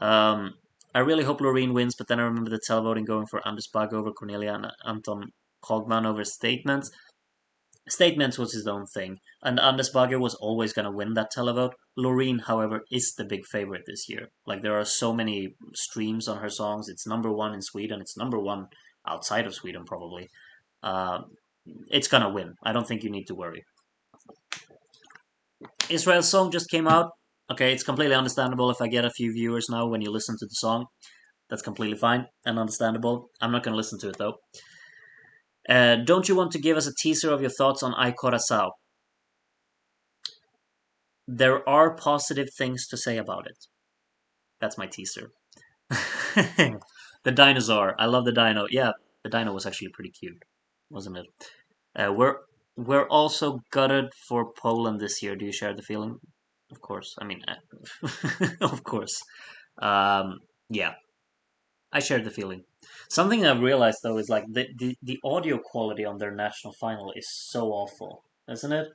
Um, I really hope Loreen wins, but then I remember the televoting going for Anders Bagge over Cornelia and Anton Kogman over Statements. Statements was his own thing, and Anders Bagge was always going to win that televote. Loreen, however, is the big favorite this year. Like, there are so many streams on her songs. It's number one in Sweden. It's number one outside of Sweden, probably. Uh, it's going to win. I don't think you need to worry. Israel's song just came out. Okay, it's completely understandable if I get a few viewers now when you listen to the song. That's completely fine and understandable. I'm not going to listen to it, though. Don't you want to give us a teaser of your thoughts on I Corazao? There are positive things to say about it. That's my teaser. The dinosaur. I love the dino. Yeah, the dino was actually pretty cute. wasn't it? We're also gutted for Poland this year. Do you share the feeling? Of course. I mean, of course. Um, yeah, I shared the feeling. Something I've realized though is like the audio quality on their national final is so awful, isn't it?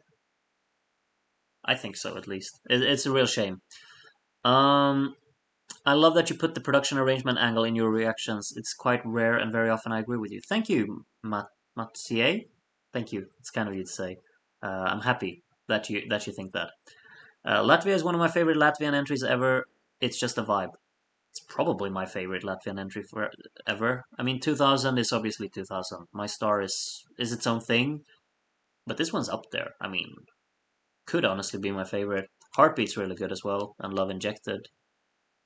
I think so, at least. It's a real shame. Um, I love that you put the production arrangement angle in your reactions. It's quite rare, and very often I agree with you. Thank you, Mathieu. Thank you. It's kind of you to say. I'm happy that you think that. Latvia is one of my favorite Latvian entries ever. It's just a vibe. It's probably my favorite Latvian entry for ever. I mean, 2000 is obviously 2000. My Star is its own thing, but this one's up there. I mean, could honestly be my favorite. Heartbeat's really good as well, and Love Injected.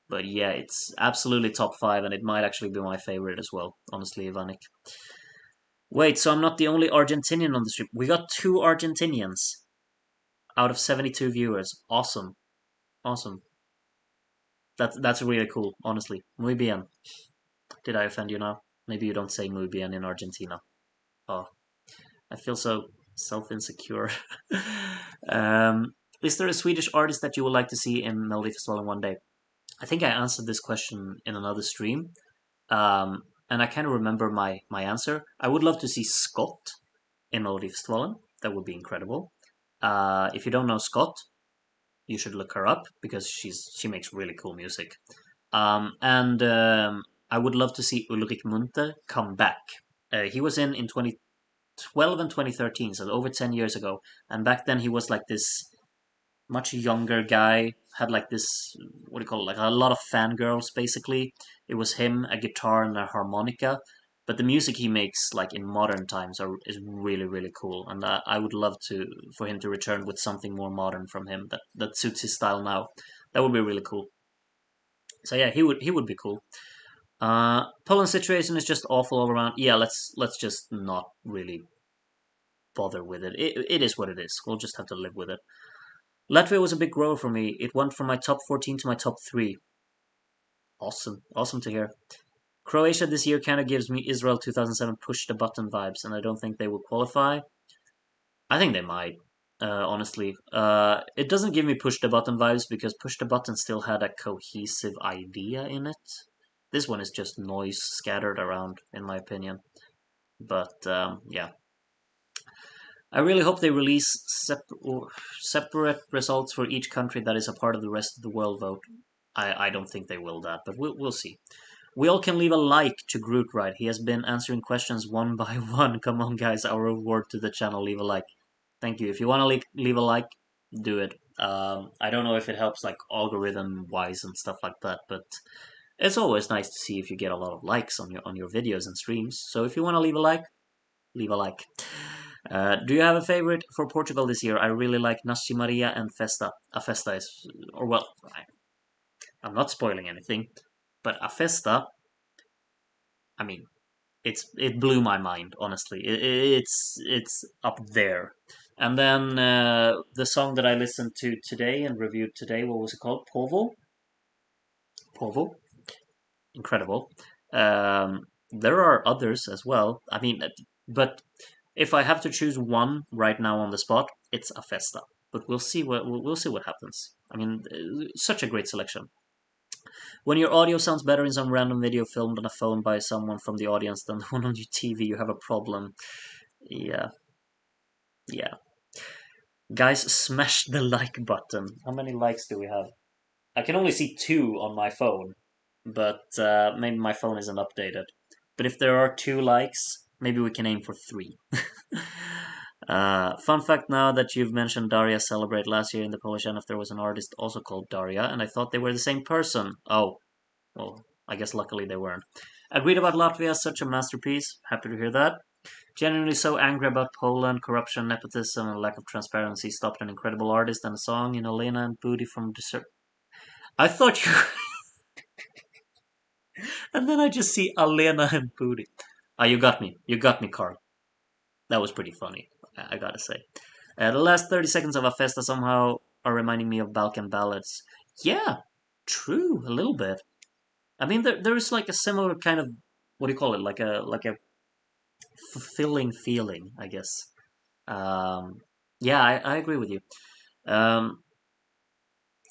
But yeah, it's absolutely top five, and it might actually be my favorite as well. Honestly, Ivanik. Wait, so I'm not the only Argentinian on the stream. We got two Argentinians out of 72 viewers. Awesome, awesome. That's really cool. Honestly, muy bien. Did I offend you now? Maybe you don't say muy bien in Argentina. Oh, I feel so self-insecure. um, is there a Swedish artist that you would like to see in Melodifestivalen one day? I think I answered this question in another stream, and I kind of remember my answer. I would love to see Scott in Melodifestivalen. That would be incredible. If you don't know Scott, you should look her up because she makes really cool music. And I would love to see Ulrich Munter come back. He was in 2012 and 2013, so over 10 years ago. And back then he was like this much younger guy, had like this, what do you call it, like a lot of fangirls basically. It was him, a guitar, and a harmonica. But the music he makes, like in modern times, is really really cool, and I would love to for him to return with something more modern from him that suits his style now. That would be really cool. So yeah, he would be cool. Poland's situation is just awful all around. Yeah, let's just not really bother with it. It is what it is. We'll just have to live with it. Latvia was a big grower for me. It went from my top 14 to my top 3. Awesome. Awesome to hear. Croatia this year kind of gives me Israel 2007 push the button vibes, and I don't think they will qualify. I think they might, honestly. It doesn't give me push the button vibes because push the button still had a cohesive idea in it. This one is just noise scattered around, in my opinion. But yeah, I really hope they release separate results for each country that is a part of the rest of the world vote. I don't think they will that, but we'll see. We all can leave a like to Groot, right? He has been answering questions one by one. Come on, guys, our reward to the channel. Leave a like. Thank you. If you want to leave a like, do it. I don't know if it helps like algorithm wise and stuff like that, but it's always nice to see if you get a lot of likes on your videos and streams. So if you want to leave a like, leave a like. Do you have a favorite for Portugal this year? I really like Nasci Maria and Festa. A Festa is, or well, I'm not spoiling anything, but A Festa, I mean, it blew my mind, honestly. It's up there. And then the song that I listened to today and reviewed today, what was it called? Povo? Povo? Incredible. There are others as well. I mean, but if I have to choose one right now on the spot, it's a Festa. But we'll see what happens. I mean, such a great selection. When your audio sounds better in some random video filmed on a phone by someone from the audience than the one on your TV, you have a problem. Yeah, yeah. Guys, smash the like button. How many likes do we have? I can only see 2 on my phone, but maybe my phone isn't updated. But if there are 2 likes, maybe we can aim for 3. Fun fact now that you've mentioned Daria Celebrate, last year in the Polish NF there was an artist also called Daria, and I thought they were the same person. Oh, well, I guess luckily they weren't. Agreed about Latvia, such a masterpiece. Happy to hear that. Genuinely so angry about Poland, corruption, nepotism, and lack of transparency stopped an incredible artist and a song in Elena and Booty from Desert. I thought you. And then I just see Elena and Booty. Ah, you got me. You got me, Carl. That was pretty funny, I gotta say. The last 30 seconds of a festa somehow are reminding me of Balkan ballads. Yeah, true, a little bit. I mean, there is like a similar kind of, what do you call it? Like a fulfilling feeling, I guess. Um, yeah, I agree with you. Um,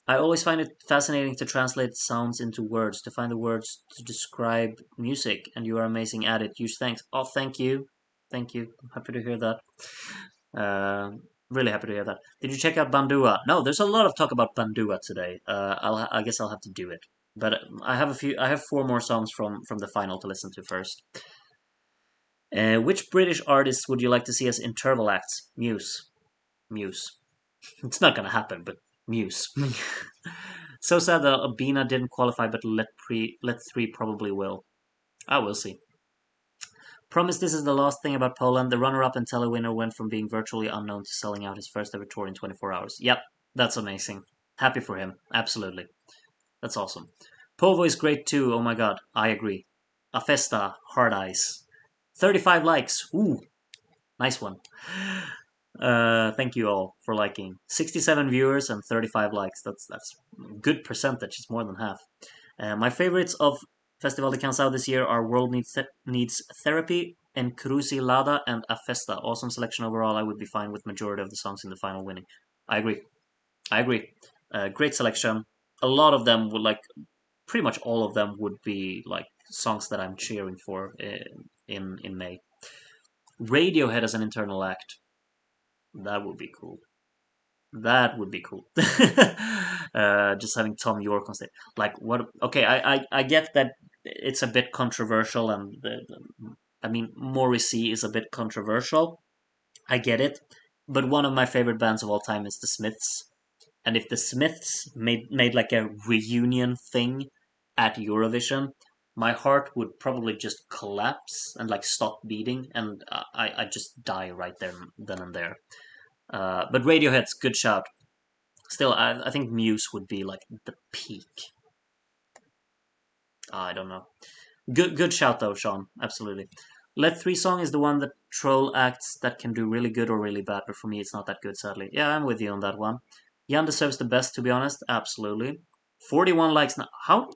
I always find it fascinating to translate sounds into words, to find the words to describe music, and you are amazing at it. Huge thanks. Oh, thank you. Thank you. I'm happy to hear that. Really happy to hear that. Did you check out Bandua? No, there's a lot of talk about Bandua today. I guess I'll have to do it. But I have a few. I have four more songs from the final to listen to first. Which British artists would you like to see as interval acts? Muse. Muse. It's not gonna happen, but Muse. So sad that Albina didn't qualify, but Let 3 probably will. I will see. Promise this is the last thing about Poland. The runner-up and telewinner went from being virtually unknown to selling out his first ever tour in 24 hours. Yep, that's amazing. Happy for him. Absolutely. That's awesome. Povo is great too. Oh my god. I agree. A Festa, Hard Eyes. 35 likes. Ooh, nice one. Thank you all for liking. 67 viewers and 35 likes. That's good percentage. It's more than half. My favorites of Festival de Cansao this year are World Needs Therapy, and Cruci Lada, and A Festa. Awesome selection overall. I would be fine with majority of the songs in the final winning. I agree. I agree. Great selection. A lot of them would like, pretty much all of them would be like songs that I'm cheering for in May. Radiohead as an internal act. That would be cool. That would be cool. Just having Tom York on stage. Like what? Okay, I get that it's a bit controversial, and I mean Morrissey is a bit controversial. I get it, but one of my favorite bands of all time is the Smiths. And if the Smiths made like a reunion thing at Eurovision, my heart would probably just collapse and like stop beating, and I just die right there then and there. But Radiohead's good shout. Still, I think Muse would be like the peak. I don't know. Good shout though, Sean. Absolutely. Let 3 song is the one that troll acts that can do really good or really bad, but for me it's not that good, sadly. Yeah, I'm with you on that one. Jan deserves the best, to be honest. Absolutely. 41 likes now. How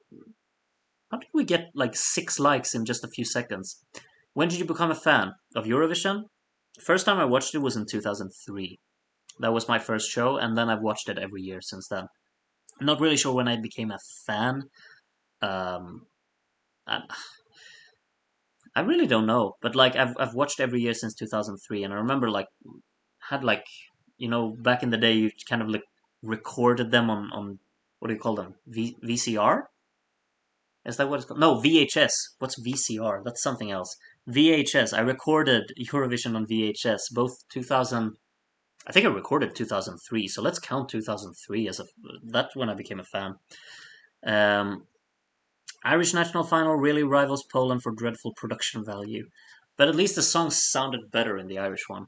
did we get like 6 likes in just a few seconds? When did you become a fan of Eurovision? First time I watched it was in 2003. That was my first show, and then I've watched it every year since then. I'm not really sure when I became a fan. Um, I, I really don't know, but like I've watched every year since 2003, and I remember like had like back in the day you kind of like recorded them on what do you call them, VCR? Is that what it's called? No, VHS. What's VCR? That's something else. VHS. I recorded Eurovision on VHS both 2000. I think I recorded 2003, so let's count 2003 as a. That's when I became a fan. Um, Irish national final really rivals Poland for dreadful production value, but at least the song sounded better in the Irish one.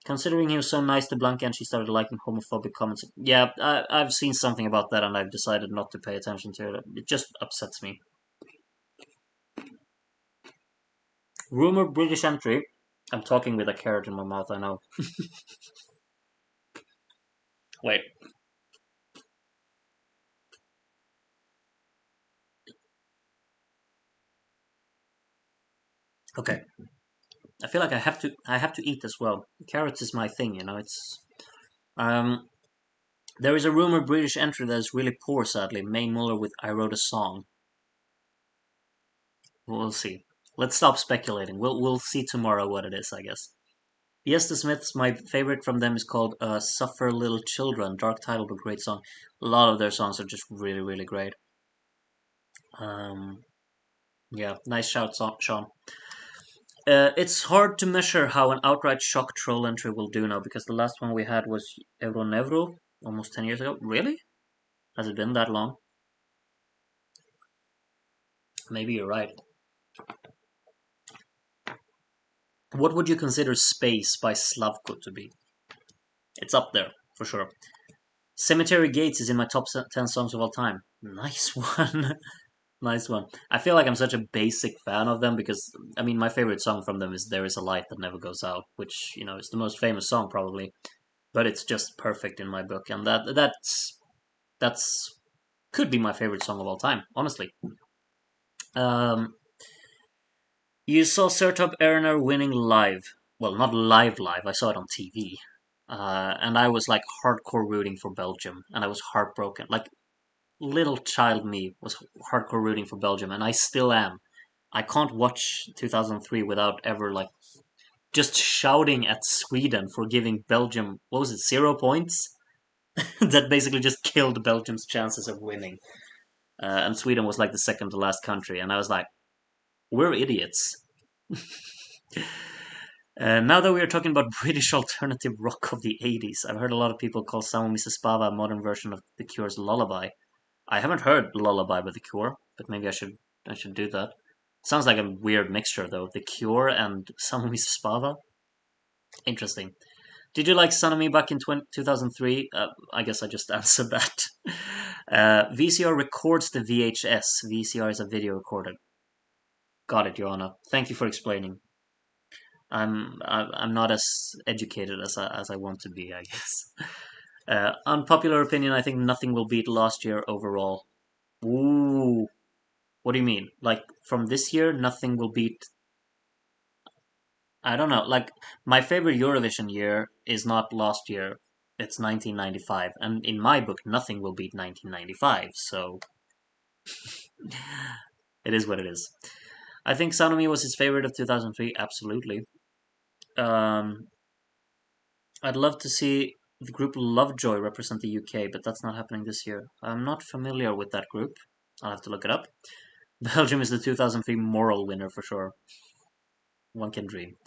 Considering he was so nice to Blanca and she started liking homophobic comments. Yeah, I've seen something about that and I've decided not to pay attention to it. It just upsets me. Rumored British entry. I'm talking with a carrot in my mouth, I know. Wait. Okay. I feel like I have to eat as well. Carrots is my thing, it's um there is a rumored British entry that is really poor, sadly. May Muller with I Wrote a Song. We'll see. Let's stop speculating. We'll see tomorrow what it is, I guess. Yes, the Smiths. My favorite from them is called "Suffer Little Children." Dark title, but great song. A lot of their songs are just really, really great. Um, yeah, nice shout, Sean. It's hard to measure how an outright shock troll entry will do now because the last one we had was Euronevro almost 10 years ago. Really? Has it been that long? Maybe you're right. What would you consider Space by Slavko to be? It's up there, for sure. Cemetery Gates is in my top 10 songs of all time. Nice one. Nice one. I feel like I'm such a basic fan of them because, I mean, my favorite song from them is There Is a Light That Never Goes Out, which, is the most famous song probably, but it's just perfect in my book. And that's could be my favorite song of all time, honestly. Um, You saw Sertab Erener winning live. Well, not live. I saw it on TV. And I was like hardcore rooting for Belgium, and I was heartbroken. Like little child me was hardcore rooting for Belgium, and I still am. I can't watch 2003 without ever like just shouting at Sweden for giving Belgium, what was it, 0 points? That basically just killed Belgium's chances of winning. And Sweden was like the second to last country, and I was like, we're idiots. Now that we are talking about British alternative rock of the 80s, I've heard a lot of people call Samo Mrs. Spava a modern version of The Cure's Lullaby. I haven't heard Lullaby by The Cure, but maybe I should do that. Sounds like a weird mixture though. The Cure and Samo Mrs. Spava. Interesting. Did you like Sanami back in 2003? I guess I just answered that. VCR records the VHS. VCR is a video recorder. Got it, Joanna. Thank you for explaining. I'm not as educated as I want to be, I guess. Unpopular opinion, I think nothing will beat last year overall. Ooh, what do you mean? Like from this year, nothing will beat. I don't know. Like my favorite Eurovision year is not last year. It's 1995, and in my book, nothing will beat 1995. So it is what it is. I think Sanomi was his favorite of 2003. Absolutely. Um, I'd love to see the group Lovejoy represent the UK, but that's not happening this year. I'm not familiar with that group. I'll have to look it up. Belgium is the 2003 moral winner for sure. One can dream.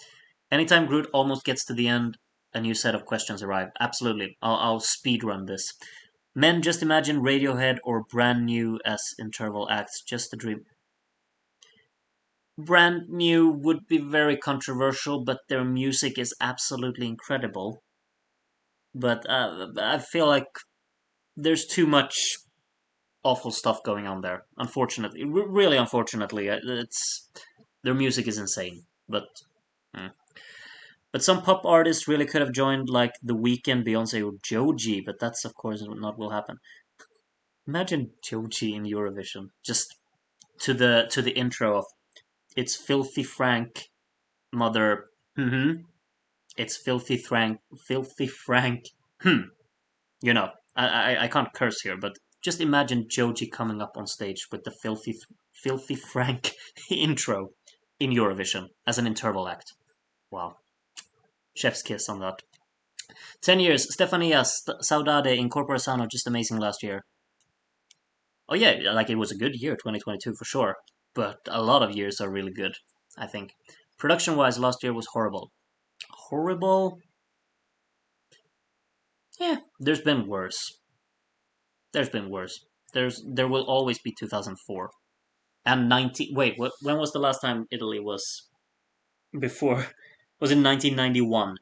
Anytime Groot almost gets to the end, a new set of questions arrive. Absolutely. I'll speed run this. Men, just imagine Radiohead or Brand New as interval acts. Just a dream. Brand New would be very controversial, but their music is absolutely incredible. But I feel like there's too much awful stuff going on there. Unfortunately, really unfortunately, it's their music is insane. Mm. But some pop artists really could have joined, like The Weeknd, Beyonce, or Joji. But that's of course not will happen. Imagine Joji in Eurovision, just to the intro of "It's Filthy Frank, Mother." It's Filthy Frank, Filthy Frank. You know, I can't curse here, but just imagine Joji coming up on stage with the Filthy Frank intro in Eurovision as an interval act. Wow, chef's kiss on that. 10 years, Stefania Saudade in Corpora Sano, just amazing last year. Oh yeah, like it was a good year, 2022 for sure. But a lot of years are really good, I think. Production-wise, last year was horrible. Horrible? Yeah, there's been worse. There's been worse. There will always be 2004 and 19. Wait, when was the last time Italy was before? Was it 1991?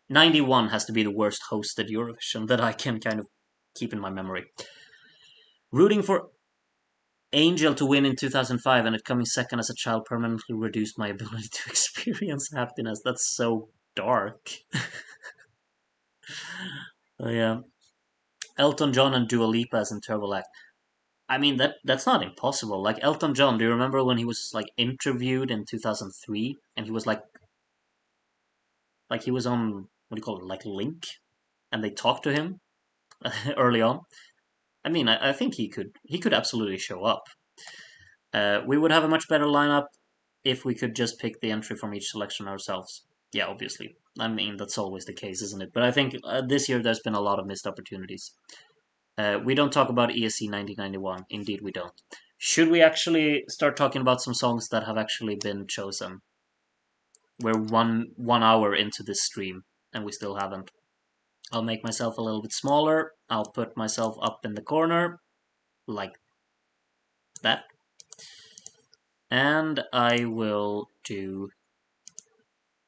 91 has to be the worst hosted Eurovision that I can kind of keep in my memory. Rooting for Angel to win in 2005 and it coming second as a child permanently reduced my ability to experience happiness. That's so dark. Oh, yeah. Elton John and Dua Lipa as interval act. I mean that's not impossible. Like Elton John, do you remember when he was like interviewed in 2003 and he was like he was on what do you call it, like Link, and they talked to him early on. I mean, I think he could absolutely show up. We would have a much better lineup if we could just pick the entry from each selection ourselves. Yeah, obviously. I mean, that's always the case, isn't it? But I think this year there's been a lot of missed opportunities. We don't talk about ESC 1991. Indeed, we don't. Should we actually start talking about some songs that have actually been chosen? We're one hour into this stream and we still haven't. I'll make myself a little bit smaller. I'll put myself up in the corner like that. And I will do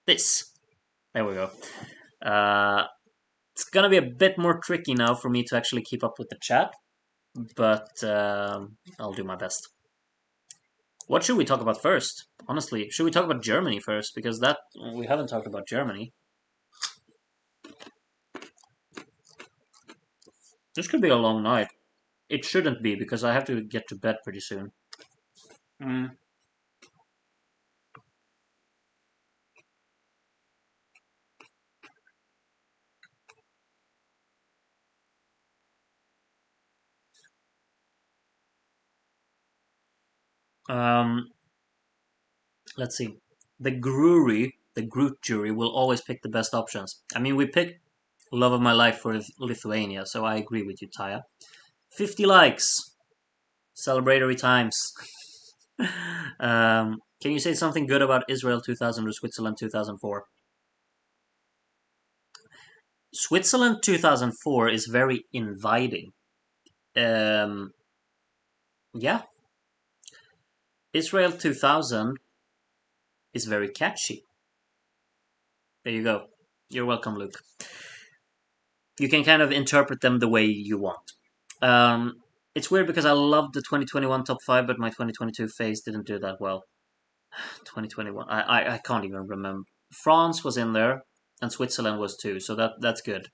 this. There we go. It's gonna be a bit more tricky now for me to actually keep up with the chat, but I'll do my best. What should we talk about first? Honestly, should we talk about Germany first? Because that we haven't talked about Germany. This could be a long night. It shouldn't be because I have to get to bed pretty soon. Mm. Um, let's see. The Groot jury will always pick the best options. I mean, we picked Love of My Life for Lithuania, so I agree with you, Taya. 50 likes. Celebratory times. Can you say something good about Israel 2000 or Switzerland 2004? Switzerland 2004 is very inviting. Um, yeah. Israel 2000 is very catchy. There you go. You're welcome, Luke. You can kind of interpret them the way you want. It's weird because I loved the 2021 top five, but my 2022 phase didn't do that well. 2021, I can't even remember. France was in there, and Switzerland was too, so that's good.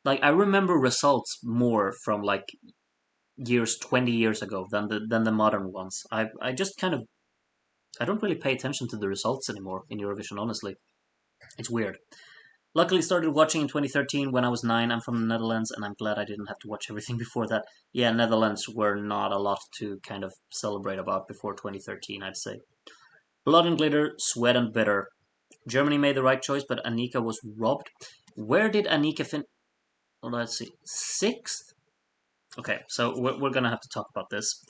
Like I remember results more from like years 20 years ago than the modern ones. I just kind of I don't really pay attention to the results anymore in Eurovision. Honestly, it's weird. Luckily, started watching in 2013 when I was 9. I'm from the Netherlands, and I'm glad I didn't have to watch everything before that. Yeah, Netherlands were not a lot to kind of celebrate about before 2013, I'd say. Blood and Glitter, Sweat and Bitter. Germany made the right choice, but Annika was robbed. Where did Annika fin? Well, let's see, sixth. Okay, so we're gonna have to talk about this.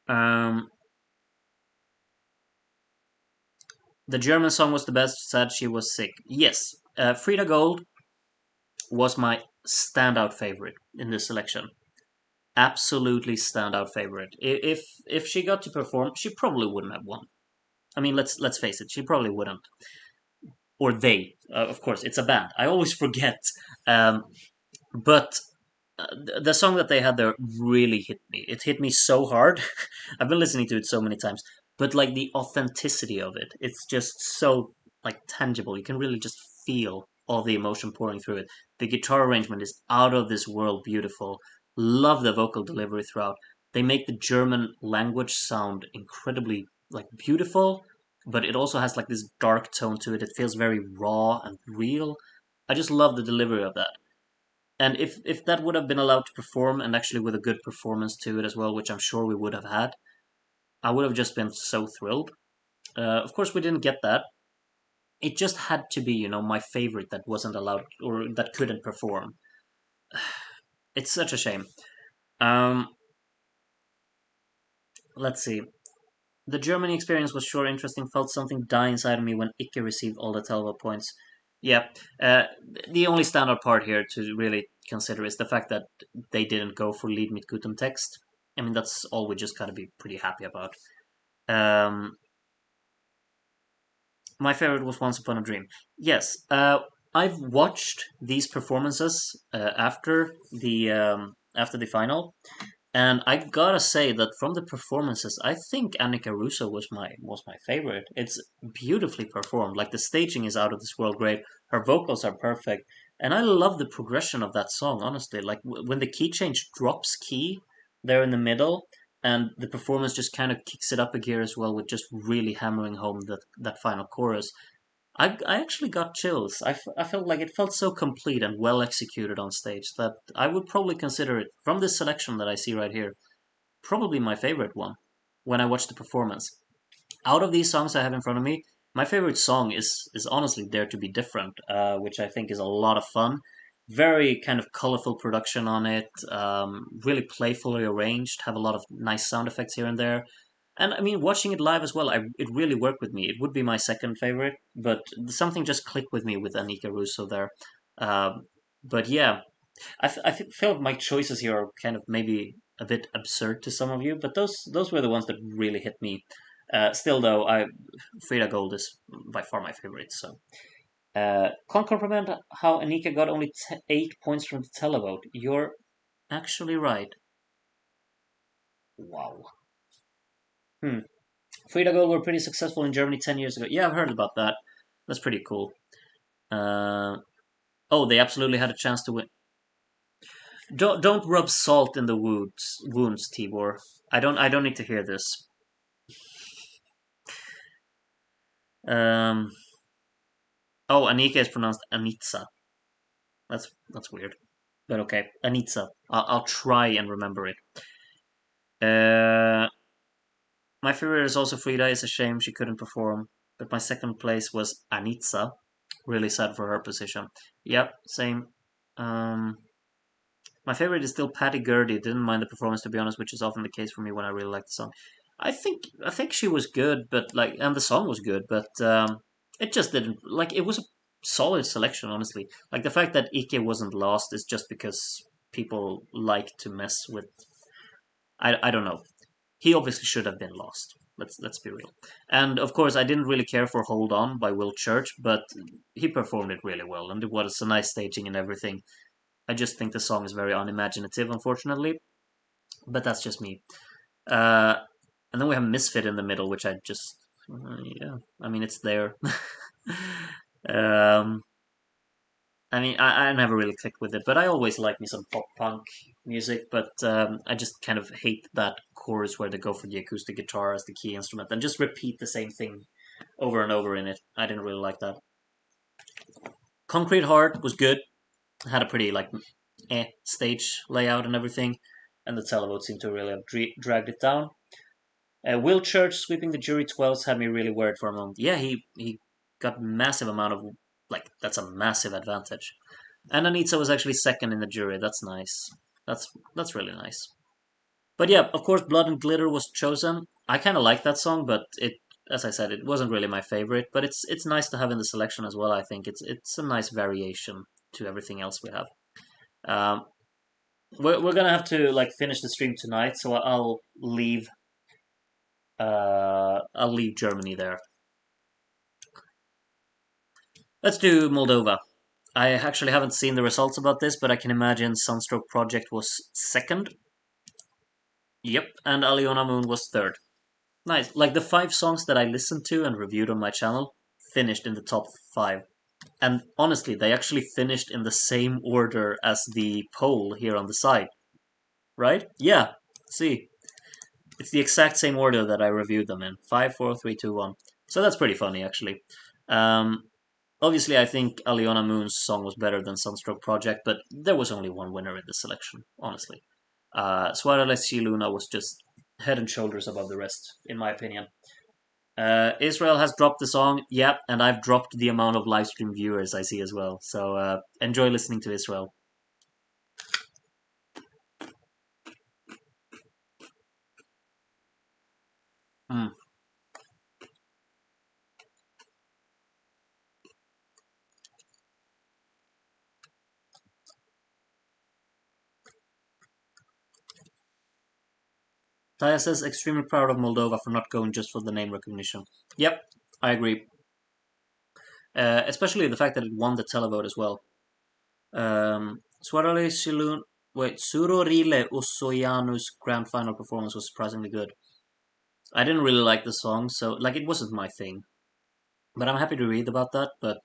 Um, the German song was the best. Said she was sick. Yes, Frida Gold was my standout favorite in this selection. Absolutely standout favorite. If she got to perform, she probably wouldn't have won. I mean, let's face it, she probably wouldn't. Or they, of course, it's a band. I always forget. Um, but the song that they had there really hit me. It hit me so hard. I've been listening to it so many times, but like the authenticity of it, it's just so like tangible. You can really just feel all the emotion pouring through it. The guitar arrangement is out of this world beautiful. Love the vocal delivery throughout. They make the German language sound incredibly like beautiful, but it also has like this dark tone to it. It feels very raw and real. I just love the delivery of that. And if that would have been allowed to perform and actually with a good performance to it as well, which I'm sure we would have had, I would have just been so thrilled. Of course, we didn't get that. It just had to be, my favorite that wasn't allowed or that couldn't perform. It's such a shame. Um, let's see. The Germany experience was sure interesting. Felt something die inside of me when Ike received all the Telva points. Yeah, uh, the only standout part here to really consider is the fact that they didn't go for lead mit gutem text. I mean, that's all we just gotta be pretty happy about. Um, my favorite was Once Upon a Dream. Yes, I've watched these performances after the final, and I gotta say that from the performances, I think Annika Russo was my favorite. It's beautifully performed. Like the staging is out of this world great. Her vocals are perfect, and I love the progression of that song. Honestly, like when the key change drops key there in the middle, and the performance just kind of kicks it up a gear as well with just really hammering home that final chorus. I actually got chills. I felt like it felt so complete and well executed on stage that I would probably consider it, from this selection that I see right here, probably my favorite one when I watch the performance. Out of these songs I have in front of me, my favorite song is honestly Dare to Be Different, which I think is a lot of fun. Very kind of colorful production on it, really playfully arranged, have a lot of nice sound effects here and there. And I mean, watching it live as well, it really worked with me. It would be my second favorite, but something just clicked with me with Anika Russo there. Um, but yeah, I feel my choices here are kind of maybe a bit absurd to some of you, but those were the ones that really hit me. Still, though, Frida Gold is by far my favorite. So, can't comprehend how Anika got only 8 points from the televote. You're actually right. Wow. Hmm. Frida Gold were pretty successful in Germany 10 years ago. Yeah, I've heard about that. That's pretty cool. Uh, oh, they absolutely had a chance to win. Don't rub salt in the wounds, Tibor. I don't need to hear this. Um, oh, Anika is pronounced Anitsa. That's weird, but okay, Anitsa. I'll try and remember it. My favorite is also Frida. It's a shame she couldn't perform. But my second place was Anitza. Really sad for her position. Yep, same. Um, my favorite is still Patty Gurdy. Didn't mind the performance to be honest, which is often the case for me when I really like the song. I think she was good, but like, and the song was good, but it just didn't like. It was a solid selection, honestly. Like the fact that Ike wasn't lost is just because people like to mess with. I don't know. He obviously should have been lost. Let's be real. And of course, I didn't really care for "Hold On" by Will Church, but he performed it really well, and it was a nice staging and everything. I just think the song is very unimaginative, unfortunately, but that's just me. Uh, and then we have Misfit in the middle, which I just, yeah, I mean, it's there. um, I mean, I never really clicked with it, but I always like me some pop punk music. But I just kind of hate that chorus where they go for the acoustic guitar as the key instrument and just repeat the same thing over and over in it. I didn't really like that. Concrete Heart was good. Had a pretty like stage layout and everything, and the televote seemed to really have dragged it down. Will Church sweeping the jury 12s had me really worried for a moment. Yeah, he got massive amount of like that's a massive advantage. And Anita was actually second in the jury. That's nice. That's really nice. But yeah, of course, Blood and Glitter was chosen. I kind of like that song, but as I said, it wasn't really my favorite. But it's nice to have in the selection as well. I think it's a nice variation to everything else we have. Um, we're gonna have to like finish the stream tonight, so I'll leave Germany there. Let's do Moldova. I actually haven't seen the results about this, but I can imagine Sunstroke Project was second. Yep, and Aliona Moon was third. Nice. Like the five songs that I listened to and reviewed on my channel finished in the top five. And honestly, they actually finished in the same order as the poll here on the side. Right? Yeah. See, it's the exact same order that I reviewed them in. Five, four, three, two, one. So that's pretty funny, actually. Um, Obviously, I think Aliona Moon's song was better than Sunstroke Project, but there was only one winner in this selection, honestly. Suarez Luna was just head and shoulders above the rest, in my opinion. Israel has dropped the song, yep, and I've dropped the amount of live stream viewers I see as well. So enjoy listening to Israel. Mm. Taya says, extremely proud of Moldova for not going just for the name recognition. Yep, I agree. Especially the fact that it won the televote as well. Suarale Silun. Wait, Surorile Usoyanu's grand final performance was surprisingly good. I didn't really like the song, so like it wasn't my thing. But I'm happy to read about that. But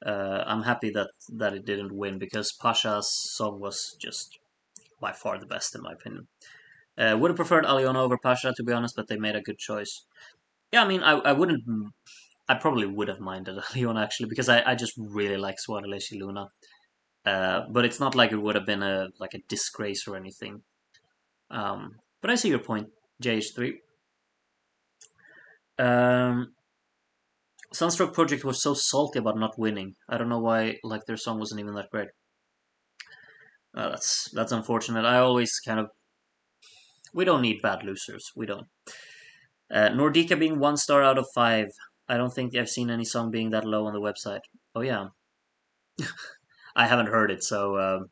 I'm happy that it didn't win because Pasha's song was just by far the best in my opinion. Would have preferred Aliona over Pasha to be honest, but they made a good choice. Yeah, I mean, I wouldn't. I probably would have minded Aliona actually because I just really like Suarele Luna. But it's not like it would have been a like a disgrace or anything. But I see your point, JH3. Um, Sunstroke Project was so salty about not winning. I don't know why. Like their song wasn't even that great. That's unfortunate. I always kind of we don't need bad losers. We don't. Nordica being 1 star out of 5. I don't think I've seen any song being that low on the website. Oh yeah, I haven't heard it. So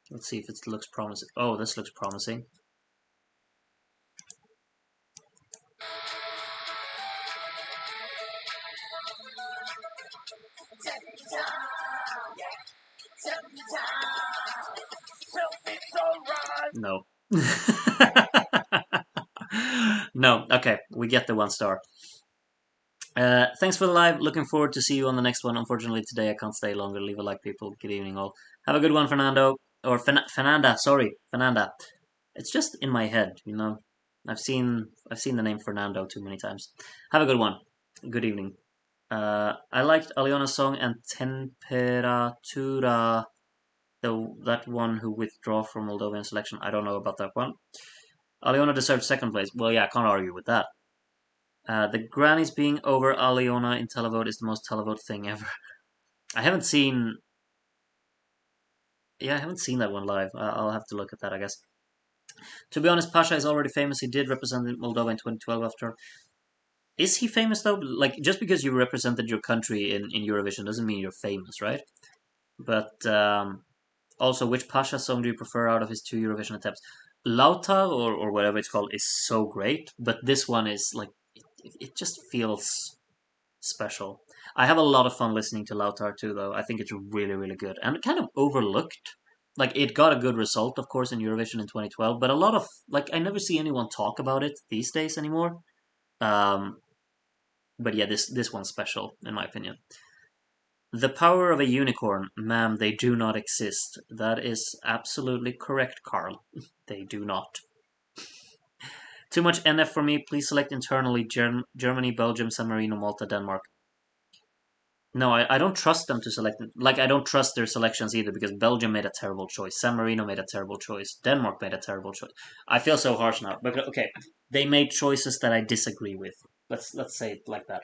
let's see if it looks promising. Oh, this looks promising. No. No. Okay, we get the 1 star. Thanks for the live. Looking forward to see you on the next one. Unfortunately, today I can't stay longer. Leave a like, people. Good evening, all. Have a good one, Fernando. Or Fernanda. Sorry, Fernanda. It's just in my head, you know. I've seen the name Fernando too many times. Have a good one. Good evening. I liked Aliona's song and Temperatura, that one who withdraw from Moldovan selection. I don't know about that one. Aliona deserved second place. Well, yeah, I can't argue with that. The grannies being over Aliona in televote is the most televote thing ever. I haven't seen. Yeah, I haven't seen that one live. I'll have to look at that, I guess. To be honest, Pasha is already famous. He did represent Moldova in 2012 after. Is he famous though? Like, just because you represented your country in Eurovision doesn't mean you're famous, right? But also, which Pasha song do you prefer out of his two Eurovision attempts? Lauta or whatever it's called is so great, but this one is like it just feels special. I have a lot of fun listening to Lautar too, though. I think it's really, really good and kind of overlooked. Like it got a good result, of course, in Eurovision in 2012, but a lot of like I never see anyone talk about it these days anymore. Um, but yeah, this one's special in my opinion. The power of a unicorn, ma'am, they do not exist. That is absolutely correct, Carl. They do not. Too much NF for me. Please select internally Germany, Belgium, San Marino, Malta, Denmark. No, I don't trust them to select. Like, I don't trust their selections either because Belgium made a terrible choice. San Marino made a terrible choice. Denmark made a terrible choice. I feel so harsh now. But okay, they made choices that I disagree with. Let's say it like that.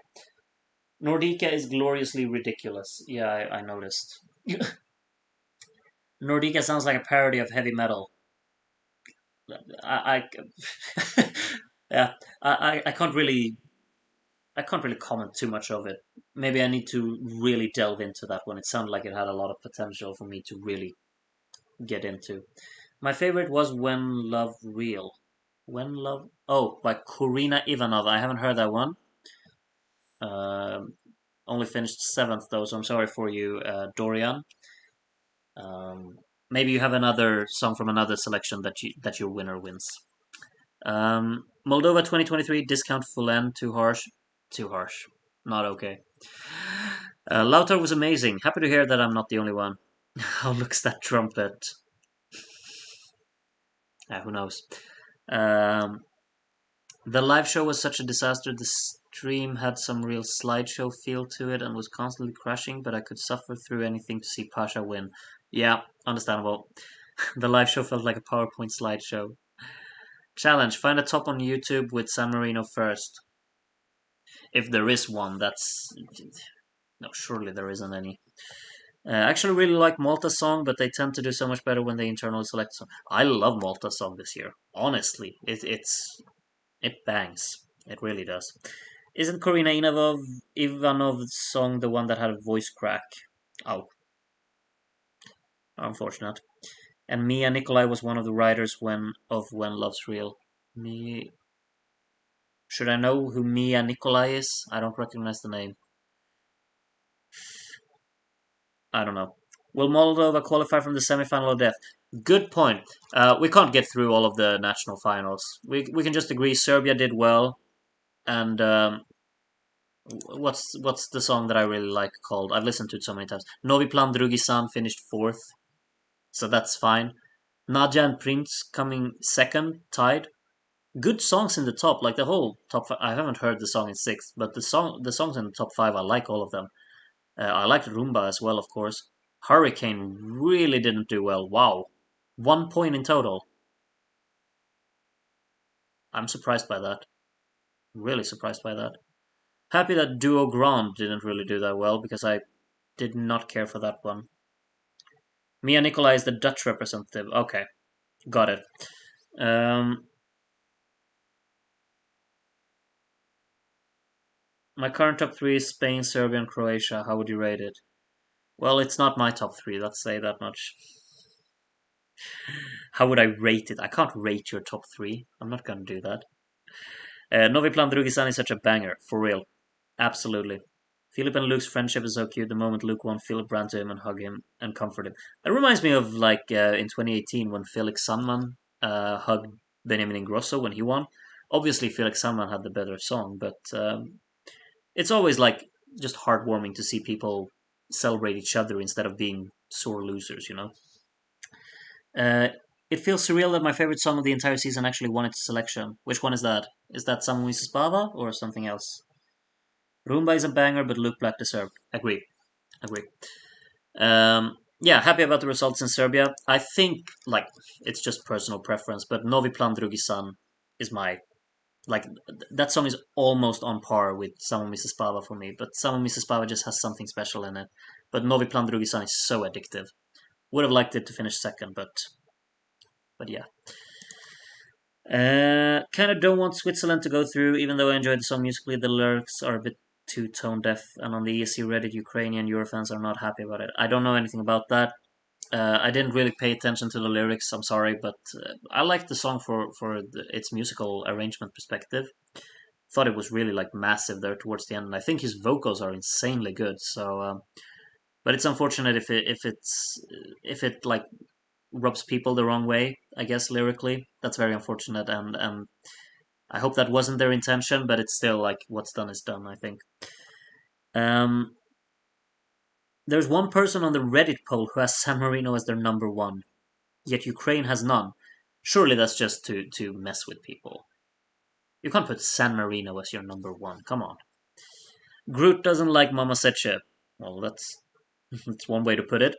Nordica is gloriously ridiculous. Yeah, I noticed. Nordica sounds like a parody of heavy metal. I yeah, I can't really comment too much of it. Maybe I need to really delve into that one. It sounded like it had a lot of potential for me to really get into. My favorite was When Love Real. When Love. Oh, by Korina Ivanova. I haven't heard that one. Um, Only finished seventh though, so I'm sorry for you, Dorian. Maybe you have another song from another selection that your winner wins. Moldova 2023 discount Fulen too harsh, too harsh, not okay. Lautar was amazing. Happy to hear that I'm not the only one. How looks that trumpet? Who knows? Um, the live show was such a disaster. The stream had some real slideshow feel to it and was constantly crashing, but I could suffer through anything to see Pasha win. Yeah, understandable. The live show felt like a PowerPoint slideshow. Challenge: find a top on YouTube with San Marino first. If there is one, that's no. Surely there isn't any. I actually really like Malta song, but they tend to do so much better when they internally select song. I love Malta song this year. Honestly, it bangs. It really does. Isn't Korina Ivanov's song the one that had a voice crack? Oh, unfortunate. And Mia Nikolai was one of the writers When Love's Real. Me, should I know who Mia Nikolai is? I don't recognize the name. I don't know. Will Moldova qualify from the semi-final of death? Good point. We can't get through all of the national finals. We can just agree Serbia did well, and what's the song that I really like called? I've listened to it so many times. Novi Plan Drugi San finished fourth, so that's fine. Nadja and Prince coming second, tied. Good songs in the top, like the whole top. I haven't heard the song in sixth, but the songs in the top five, I like all of them. I liked Rumba as well, of course. Hurricane really didn't do well. Wow. 1 point in total. I'm surprised by that. Really surprised by that. Happy that Duo Grand didn't really do that well because I did not care for that one. Mia Nikolai is the Dutch representative. Okay, got it. Um, my current top three is Spain, Serbia, and Croatia. How would you rate it? Well, it's not my top three, let's say that much. How would I rate it? I can't rate your top three. I'm not gonna do that. Novi Plan Drugisan is such a banger, for real. Absolutely. Philip and Luke's friendship is so cute. The moment Luke won, Philip ran to him and hugged him and comforted him. It reminds me of like in 2018 when Felix Sandman hugged Benjamin Ingrosso when he won. Obviously, Felix Sandman had the better song, but it's always like just heartwarming to see people celebrate each other instead of being sore losers, you know? Uh, it feels surreal that my favorite song of the entire season actually won its selection. Which one is that? Is that Someone Mrs. Bava or something else? Roomba is a banger, but Luke Black deserved. Agree. Agree. Yeah, happy about the results in Serbia. I think, like, it's just personal preference, but Novi Plan Drugi San is my like that song is almost on par with Samo Mrs. Pava for me, but Samo Mrs. Pava just has something special in it. But Novi Plan Drugi San is so addictive. Would have liked it to finish second, but yeah. Kind of don't want Switzerland to go through, even though I enjoyed the song musically. The lyrics are a bit too tone deaf, and on the ESC Reddit, Ukrainian Eurofans are not happy about it. I don't know anything about that. I didn't really pay attention to the lyrics. I'm sorry, but I liked the song for its musical arrangement perspective. Thought it was really like massive there towards the end, and I think his vocals are insanely good. So, but it's unfortunate if it like rubs people the wrong way. I guess lyrically, that's very unfortunate, and I hope that wasn't their intention, but it's still like what's done is done. I think. Um, there's one person on the Reddit poll who has San Marino as their number one, yet Ukraine has none. Surely that's just to mess with people. You can't put San Marino as your number one. Come on. Groot doesn't like Mama Seche. Well, that's one way to put it.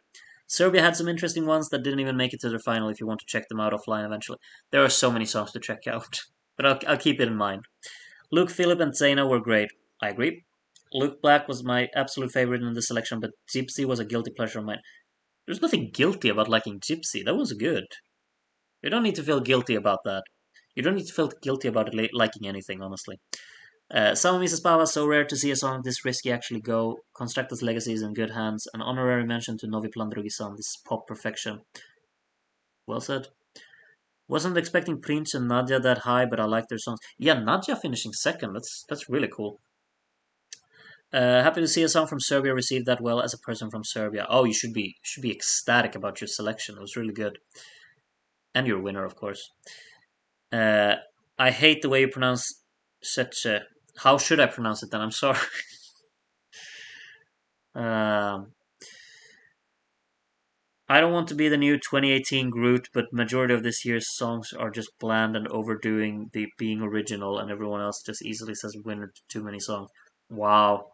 Serbia had some interesting ones that didn't even make it to the final. If you want to check them out offline eventually, there are so many songs to check out, but I'll keep it in mind. Luke, Philip, and Zaina were great. I agree. Luke Black was my absolute favorite in the selection, but Gypsy was a guilty pleasure of mine. There's nothing guilty about liking Gypsy. That was good. You don't need to feel guilty about that. You don't need to feel guilty about liking anything, honestly. Some Mrs. Pava, so rare to see a song this risky actually go. Constructa's legacy is in good hands. An honorary mention to Novi Plandrugisan. This is pop perfection. Well said. Wasn't expecting Prince and Nadia that high, but I like their songs. Yeah, Nadia finishing second. That's really cool. Happy to see a song from Serbia received that well as a person from Serbia. Oh, you should be ecstatic about your selection. It was really good, and your winner, of course. Uh, I hate the way you pronounce such a. How should I pronounce it then? I'm sorry. um, I don't want to be the new 2018 Groot, but majority of this year's songs are just bland and overdoing the being original, and everyone else just easily says winner to too many songs. Wow,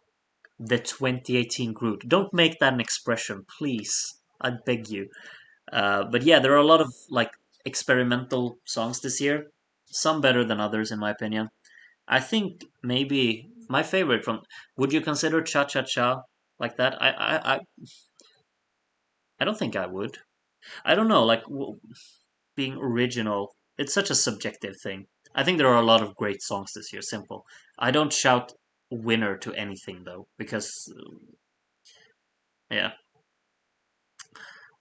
the 2018 Groot. Don't make that an expression, please. I beg you. But yeah, there are a lot of like experimental songs this year. Some better than others, in my opinion. I think maybe my favorite from. Would you consider Cha Cha Cha like that? I don't think I would. I don't know. Like being original, it's such a subjective thing. I think there are a lot of great songs this year. Simple. I don't shout winner to anything though, because yeah.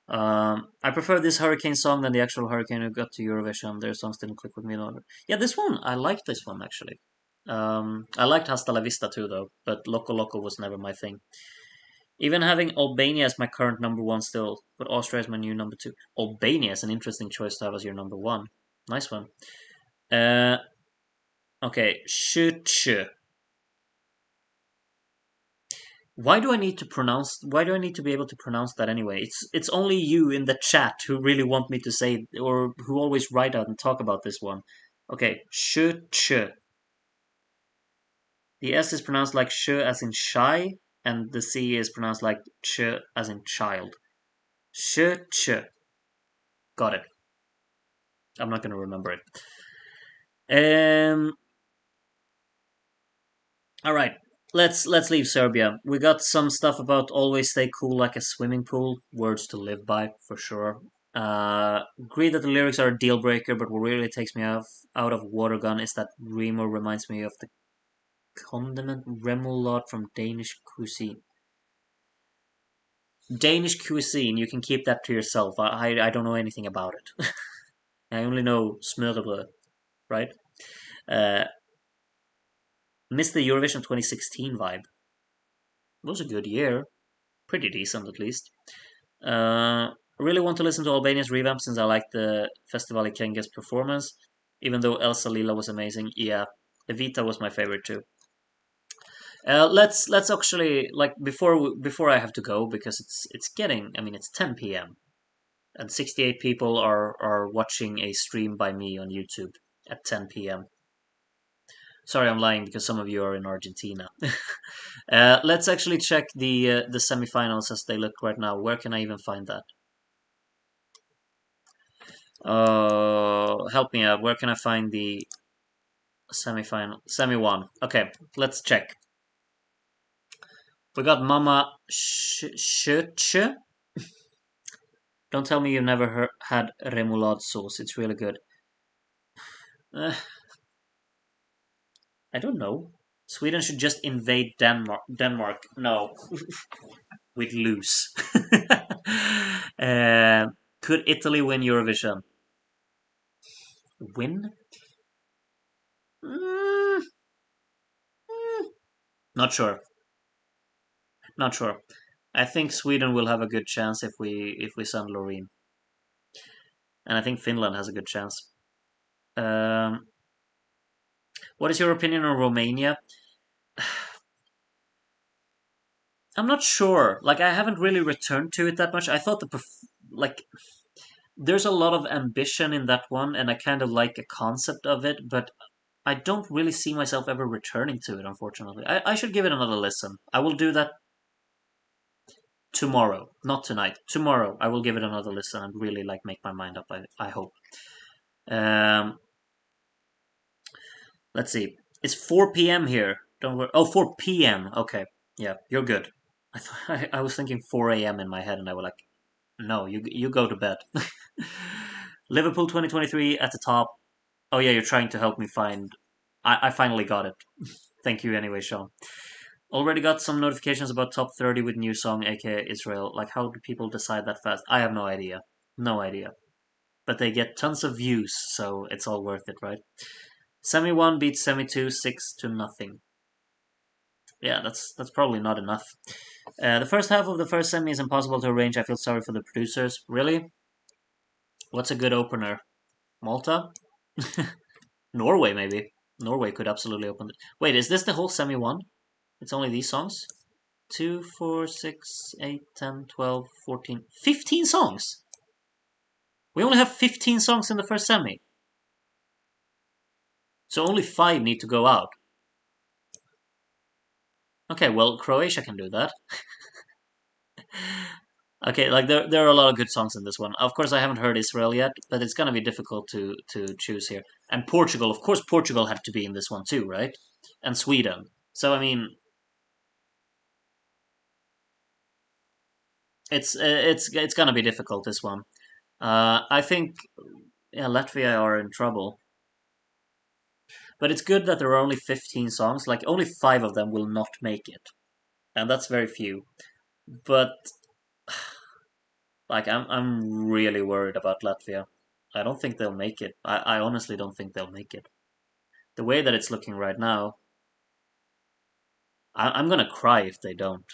I prefer this Hurricane song than the actual Hurricane who got to Eurovision. Their songs didn't click with me. No. Yeah, this one I liked this one actually. I liked Hasta la Vista too though, but Loco Loco was never my thing. Even having Albania as my current number one still, but Austria is my new number two. Albania is an interesting choice to have as your number one. Nice one. Uh, okay, Shch. Why do I need to pronounce? Why do I need to be able to pronounce that anyway? It's only you in the chat who really want me to say or who always write out and talk about this one. Okay, Shch. The S is pronounced like sh as in shy, and the C is pronounced like ch as in child. Shch. Got it. I'm not gonna remember it. All right. Let's leave Serbia. We got some stuff about always stay cool like a swimming pool. Words to live by for sure. Agree that the lyrics are a deal breaker, but what really takes me out of Water Gun is that Remo reminds me of the condiment remoulade from Danish cuisine. Danish cuisine, you can keep that to yourself. I don't know anything about it. I only know smørrebrød, right? Uh, missed the Eurovision 2016 vibe. It was a good year. Pretty decent, at least. I really want to listen to Albania's revamp since I like the Festival Kenga's performance. Even though Elsa Lila was amazing, yeah, Evita was my favorite too. Let's actually like before I have to go because it's getting. I mean, it's 10 p.m. and 68 people are watching a stream by me on YouTube at 10 p.m. Sorry, I'm lying because some of you are in Argentina. Let's actually check the semifinals as they look right now. Where can I even find that? Help me out. Where can I find the Semi-final, semi-1. Okay, let's check. We got Mama Sh. Don't tell me you've never had remoulade sauce. It's really good. Uh, I don't know. Sweden should just invade Denmark. Denmark. No, we'd lose. uh, could Italy win Eurovision? Win? Mm, not sure. Not sure. I think Sweden will have a good chance if we send Loreen, and I think Finland has a good chance. Um, what is your opinion on Romania? I'm not sure. Like I haven't really returned to it that much. I thought like there's a lot of ambition in that one, and I kind of like a concept of it, but I don't really see myself ever returning to it. Unfortunately, I should give it another listen. I will do that tomorrow, not tonight. Tomorrow, I will give it another listen and really like make my mind up. I hope. Um, let's see. It's 4 p.m. here. Don't worry. Oh, 4 p.m. Okay. Yeah, you're good. I was thinking 4 a.m. in my head, and I was like, no, you go to bed. Liverpool 2023 at the top. Oh yeah, you're trying to help me find. I finally got it. Thank you anyway, Sean. Already got some notifications about top 30 with new song, aka Israel. Like, how do people decide that fast? I have no idea. No idea. But they get tons of views, so it's all worth it, right? Semi 1 beats Semi 2 6 to nothing. Yeah, that's probably not enough. The first half of the first semi is impossible to arrange. I feel sorry for the producers. Really? What's a good opener? Malta? Norway, maybe. Norway could absolutely open it. Wait, is this the whole semi 1? It's only these songs? 2, 4, 6, 8, 10, 12, 14, 15 songs! We only have 15 songs in the first semi. So only 5 need to go out. Okay, well, Croatia can do that. Okay, like there are a lot of good songs in this one. Of course, I haven't heard Israel yet, but it's gonna be difficult to choose here. And Portugal, of course, Portugal had to be in this one too, right? And Sweden. So I mean, it's gonna be difficult this one. I think yeah, Latvia are in trouble. But it's good that there are only 15 songs. Like only 5 of them will not make it, and that's very few. But like I'm really worried about Latvia. I don't think they'll make it. I honestly don't think they'll make it. The way that it's looking right now, I'm gonna cry if they don't.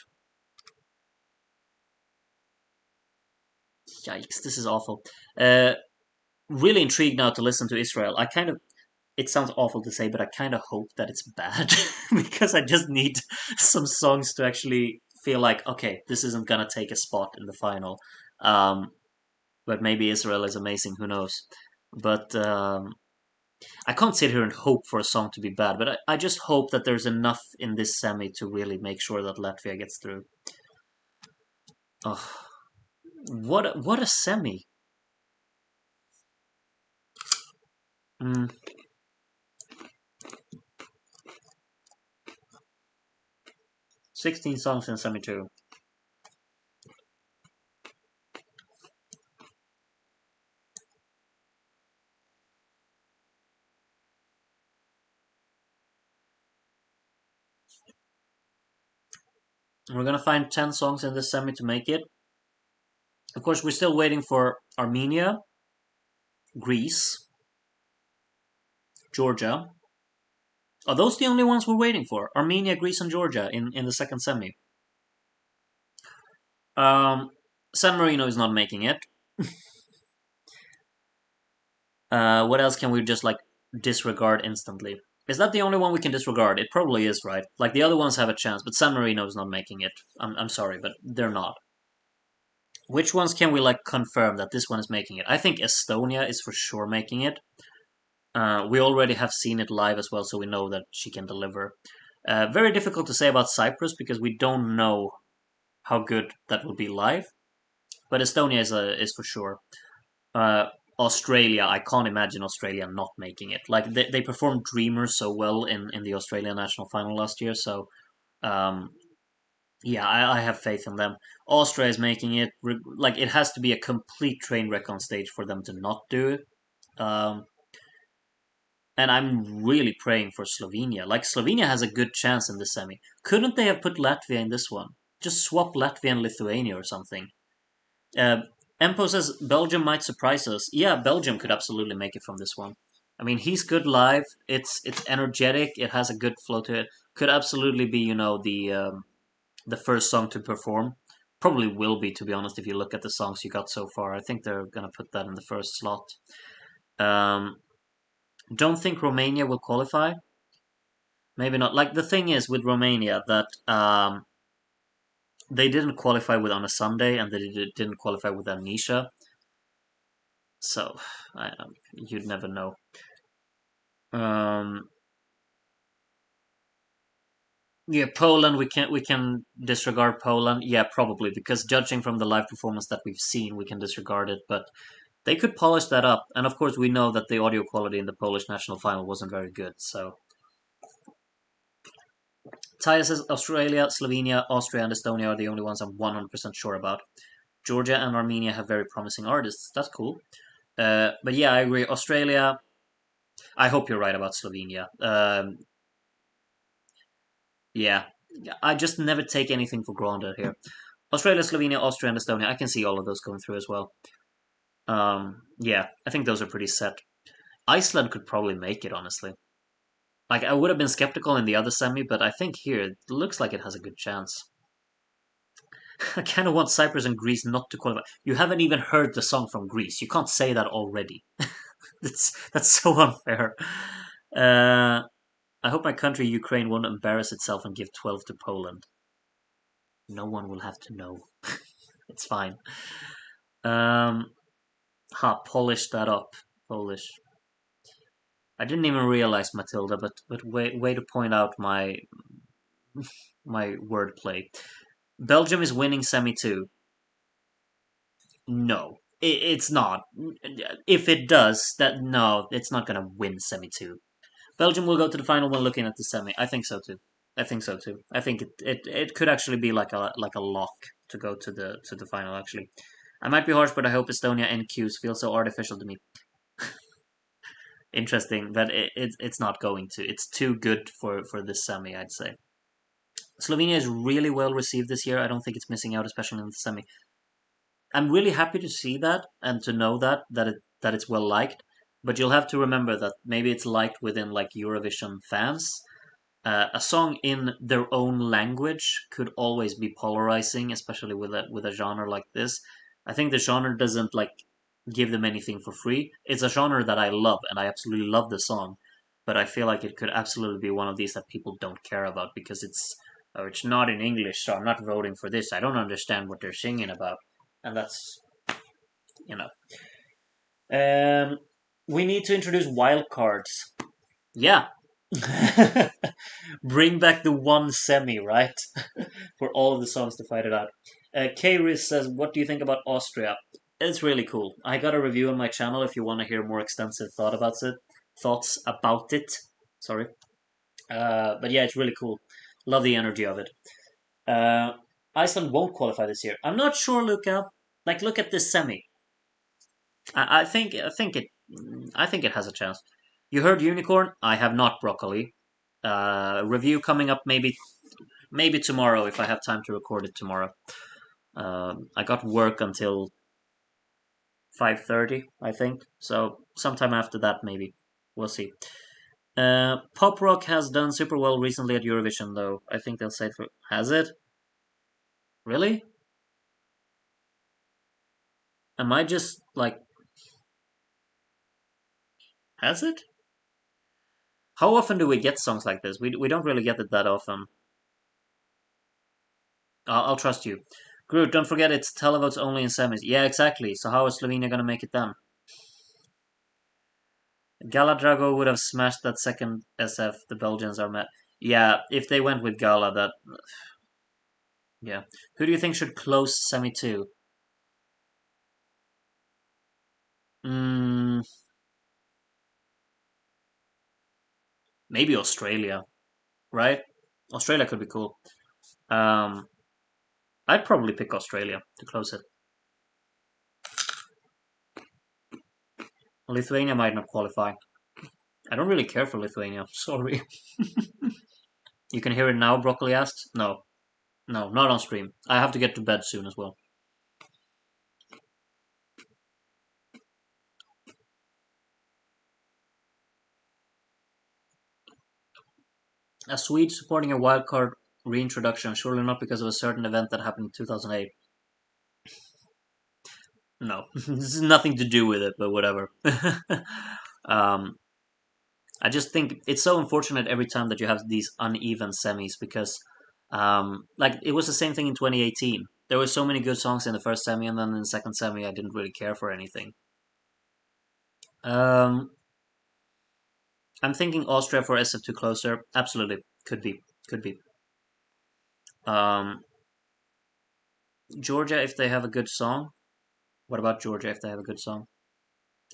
Yikes, this is awful. Uh, really intrigued now to listen to Israel. I kind of it sounds awful to say, but I kind of hope that it's bad because I just need some songs to actually feel like, okay, this isn't gonna take a spot in the final. Um, but maybe Israel is amazing. Who knows? But I can't sit here and hope for a song to be bad. But I just hope that there's enough in this semi to really make sure that Latvia gets through. Oh, what a semi! 16 songs in semi two. We're gonna find 10 songs in this semi to make it. Of course, we're still waiting for Armenia, Greece, Georgia. Are those the only ones we're waiting for? Armenia, Greece, and Georgia in the second semi. San Marino is not making it. What else can we just like disregard instantly? Is that the only one we can disregard? It probably is, right? Like the other ones have a chance, but San Marino is not making it. I'm sorry, but they're not. Which ones can we like confirm that this one is making it? I think Estonia is for sure making it. We already have seen it live as well, so we know that she can deliver. Very difficult to say about Cyprus because we don't know how good that will be live. But Estonia is for sure. Uh, Australia, I can't imagine Australia not making it. Like they performed Dreamer so well in the Australian national final last year, so um, yeah, I have faith in them. Austria is making it. Like it has to be a complete train wreck on stage for them to not do it. Um, and I'm really praying for Slovenia. Like Slovenia has a good chance in the semi. Couldn't they have put Latvia in this one? Just swap Latvia and Lithuania or something. Uh, Empo says Belgium might surprise us. Yeah, Belgium could absolutely make it from this one. I mean, he's good live. It's energetic. It has a good flow to it. Could absolutely be, the first song to perform. Probably will be, to be honest, if you look at the songs you got so far. I think they're gonna put that in the first slot. Um, don't think Romania will qualify. Maybe not. Like the thing is with Romania that they didn't qualify with on a Sunday and they didn't qualify with Amnesia. So you'd never know. Um, yeah, Poland. We can disregard Poland. Yeah, probably because judging from the live performance that we've seen, we can disregard it. But they could polish that up, and of course, we know that the audio quality in the Polish national final wasn't very good. So, Tyre says Australia, Slovenia, Austria, and Estonia are the only ones I'm 100% sure about. Georgia and Armenia have very promising artists. That's cool. But yeah, I agree. Australia. I hope you're right about Slovenia. Yeah, I just never take anything for granted here. Australia, Slovenia, Austria, and Estonia. I can see all of those going through as well. Yeah, I think those are pretty set. Iceland could probably make it, honestly. Like, I would have been skeptical in the other semi, but I think here it looks like it has a good chance. I kind of want Cyprus and Greece not to qualify. You haven't even heard the song from Greece. You can't say that already. That's so unfair. Uh, I hope my country, Ukraine, won't embarrass itself and give 12 to Poland. No one will have to know. It's fine. Um, polish that up. Polish. I didn't even realize Matilda, but way to point out my wordplay. Belgium is winning semi two. No, it's not. If it does, that no, it's not gonna win semi two. Belgium will go to the final when looking at the semi. I think so too. I think so too. I think it could actually be like a lock to go to the final. Actually, I might be harsh, but I hope Estonia NQs feel so artificial to me. Interesting that it's not going to. It's too good for this semi, I'd say. Slovenia is really well received this year. I don't think it's missing out, especially in the semi. I'm really happy to see that and to know that it's well liked. But you'll have to remember that maybe it's liked within like Eurovision fans. A song in their own language could always be polarizing, especially with a genre like this. I think the genre doesn't like give them anything for free. It's a genre that I love, and I absolutely love the song. But I feel like it could absolutely be one of these that people don't care about because it's not in English, so I'm not voting for this. I don't understand what they're singing about, and that's you know. We need to introduce wild cards. Yeah. Bring back the one semi, right? For all of the songs to fight it out. K-Riz says, what do you think about Austria? It's really cool. I got a review on my channel if you want to hear more extensive thoughts about it. Sorry. But yeah, it's really cool. Love the energy of it. Uh, Iceland won't qualify this year. I'm not sure, Luca. Like, look at this semi. I think it has a chance. You heard unicorn? I have not broccoli. Review coming up maybe tomorrow if I have time to record it tomorrow. I got work until 5:30, I think. So sometime after that, maybe we'll see. Pop rock has done super well recently at Eurovision, though. I think they'll say for has it really? Am I just like has it? How often do we get songs like this? We don't really get it that often. I'll trust you. Groot, don't forget it's televotes only in semis. Yeah, exactly. So how is Slovenia gonna make it then? Gala Drago would have smashed that second SF. The Belgians are met. Yeah, if they went with Gala, that yeah. Who do you think should close semi two? Maybe Australia, right? Australia could be cool. Um, I'd probably pick Australia to close it. Lithuania might not qualify. I don't really care for Lithuania. Sorry. You can hear it now, Broccoli asked. No, no, not on stream. I have to get to bed soon as well. A Swede supporting a wildcard reintroduction, surely not because of a certain event that happened in 2008. No, this has nothing to do with it, but whatever. um, I just think it's so unfortunate every time that you have these uneven semis because, like, it was the same thing in 2018. There were so many good songs in the first semi, and then in the second semi, I didn't really care for anything. Um, I'm thinking Austria for SF2 closer. Absolutely, could be, could be. Um, Georgia if they have a good song. What about Georgia if they have a good song?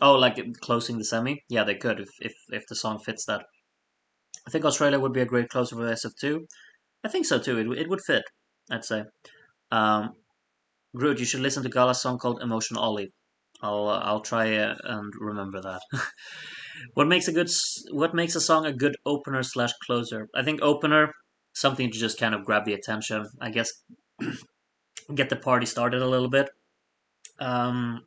Oh, like closing the semi? Yeah, they could if the song fits that. I think Australia would be a great closer for SF2. I think so too. It would fit. I'd say. Um, Groot, you should listen to Gala's song called "Emotion Ollie." I'll try and remember that. What makes a song a good opener slash closer? I think opener something to just kind of grab the attention. I guess get the party started a little bit. Um,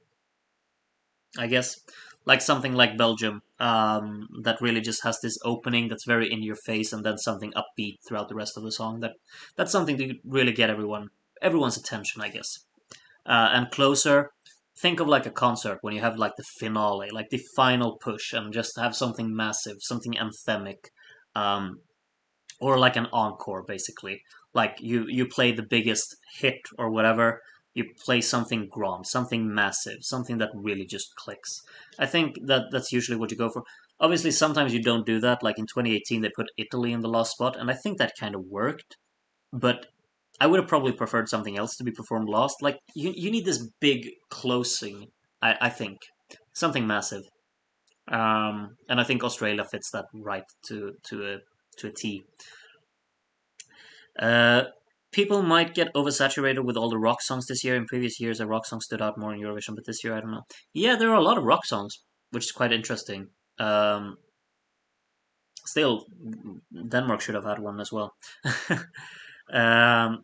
I guess like something like Belgium, that really just has this opening that's very in your face, and then something upbeat throughout the rest of the song. That's something to really get everyone's attention, I guess. And closer, think of like a concert when you have like the finale, like the final push, and just have something massive, something anthemic. Um, or like an encore basically, like you play the biggest hit or whatever, you play something grand, something massive, something that really just clicks. I think that's usually what you go for. Obviously sometimes you don't do that, like in 2018 they put Italy in the last spot, and I think that kind of worked, but I would have probably preferred something else to be performed last. Like you need this big closing. I think something massive. And I think Australia fits that right to a T. Uh, People might get oversaturated with all the rock songs this year. In previous years, a rock song stood out more in Eurovision, but this year, I don't know. Yeah, there are a lot of rock songs, which is quite interesting. Um, Still, Denmark should have had one as well. um,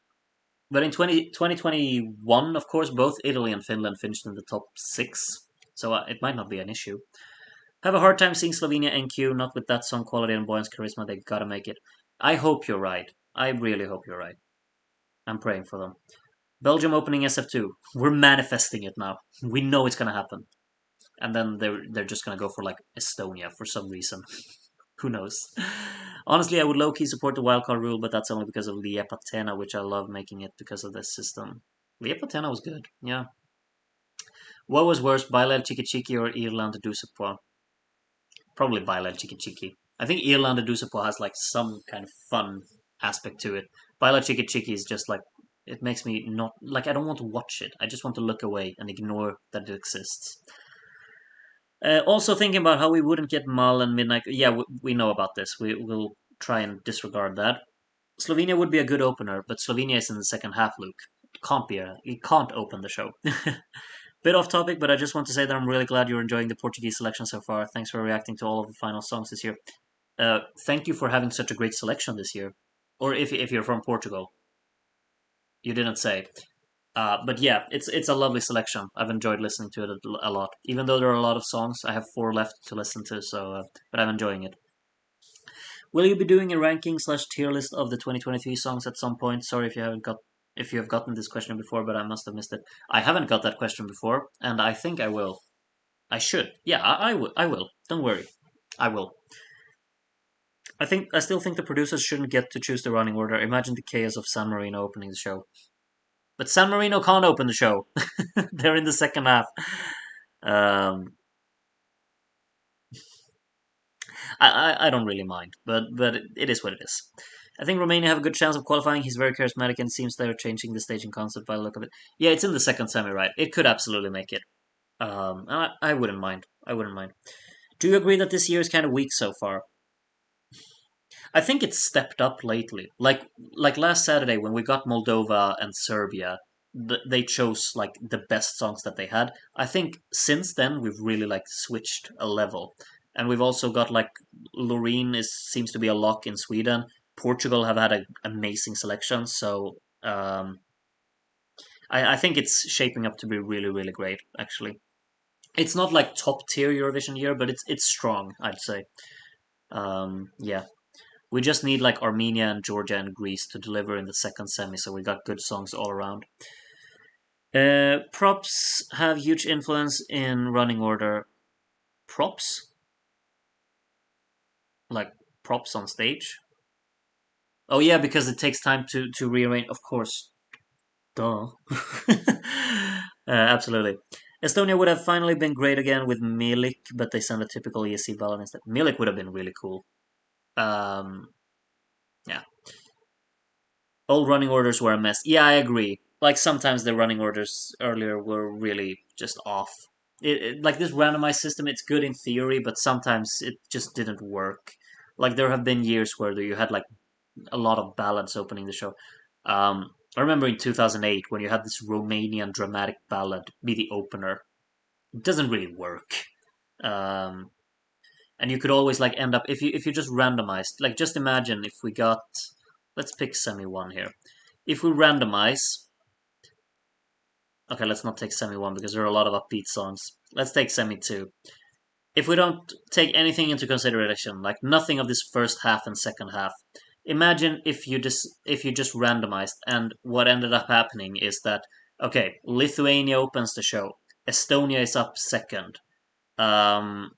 but in 2021, of course, both Italy and Finland finished in the top six, so it might not be an issue. Have a hard time seeing Slovenia NQ, not with that song quality and Boyan's charisma. They gotta make it. I hope you're right. I really hope you're right. I'm praying for them. Belgium opening SF2. We're manifesting it now. We know it's gonna happen. And then they're just gonna go for like Estonia for some reason. Who knows? Honestly, I would low key support the wildcard rule, but that's only because of Liepatena, which I love making it because of this system. Liepatena was good, yeah. What was worse, Bailel Chiki Chiki or Irland du Support? Probably Bailel Chiki Chiki. I think Irland du Support has like some kind of fun aspect to it. Bailel Chiki Chiki is just like, it makes me not like, I don't want to watch it. I just want to look away and ignore that it exists. Also thinking about how we wouldn't get Mal and Midnight. Yeah, we know about this. Will try and disregard that. Slovenia would be a good opener, but Slovenia is in the second half, Luke. It can't open the show. Bit off topic, but I just want to say that I'm really glad you're enjoying the Portuguese selection so far. Thanks for reacting to all of the final songs this year. Thank you for having such a great selection this year. Or if you're from Portugal, you didn't say. But yeah, it's a lovely selection. I've enjoyed listening to it a lot. Even though there are a lot of songs, I have four left to listen to. But I'm enjoying it. Will you be doing a ranking slash tier list of the 2023 songs at some point? Sorry if you have gotten this question before, but I must have missed it. I haven't got that question before, and I think I will. I should. Yeah, I will. I will. Don't worry. I will. I still think the producers shouldn't get to choose the running order. Imagine the chaos of San Marino opening the show. But San Marino can't open the show. They're in the second half. Um, I don't really mind, but it is what it is. I think Romania have a good chance of qualifying. He's very charismatic and seems they're changing the staging concept by the look of it. Yeah, it's in the second semi, right? It could absolutely make it. I wouldn't mind. I wouldn't mind. Do you agree that this year is kind of weak so far? I think it's stepped up lately. Like last Saturday when we got Moldova and Serbia, they chose like the best songs that they had. I think since then we've really like switched a level, and we've also got like Loreen is seems to be a lock in Sweden. Portugal have had an amazing selection, so I think it's shaping up to be really really great. Actually, it's not like top tier Eurovision year, but it's strong. I'd say. Yeah. We just need like Armenia and Georgia and Greece to deliver in the second semi, so we got good songs all around. Props have huge influence in running order. Props? Like props on stage? Oh yeah, because it takes time to rearrange. Of course, duh. Absolutely. Estonia would have finally been great again with Milik, but they sent a typical ESC ballad instead. Milik would have been really cool. Um, yeah. All running orders were a mess. Yeah, I agree. Like sometimes the running orders earlier were really just off. Like this randomized system, it's good in theory, but sometimes it just didn't work. Like there have been years where you had like a lot of ballads opening the show. I remember in 2008 when you had this Romanian dramatic ballad be the opener. It doesn't really work. Um, and you could always like end up if you just randomized. Like just imagine if we got, let's pick semi one here. If we randomize, okay, let's not take semi one because there are a lot of upbeat songs. Let's take semi two. If we don't take anything into consideration, like nothing of this first half and second half, imagine if you just randomized and what ended up happening is that okay, Lithuania opens the show, Estonia is up second. Um,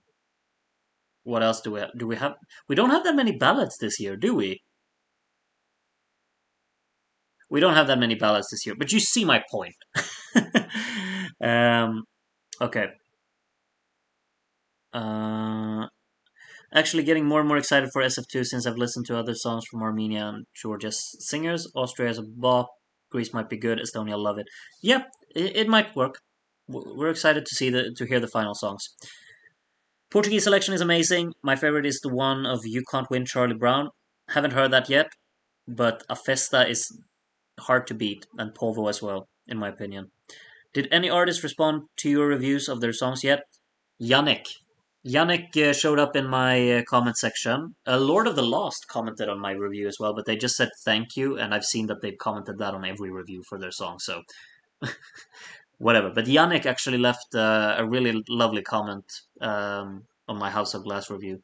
what else do we have? Do we have? We don't have that many ballads this year, do we? We don't have that many ballads this year, but you see my point. um, okay. Uh, Actually, getting more and more excited for SF2 since I've listened to other songs from Armenia and Georgia's singers. Austria is a bop. Greece might be good. Estonia love it. Yep, it might work. We're excited to see to hear the final songs. Portuguese selection is amazing. My favorite is the one of You Can't Win Charlie Brown. Haven't heard that yet, but A Festa is hard to beat, and Polvo as well, in my opinion. Did any artists respond to your reviews of their songs yet? Yannick. Yannick showed up in my comment section. Lord of the Lost commented on my review as well, but they just said thank you, and I've seen that they've commented that on every review for their song, so whatever. But Yannick actually left a really lovely comment on my House of Glass review.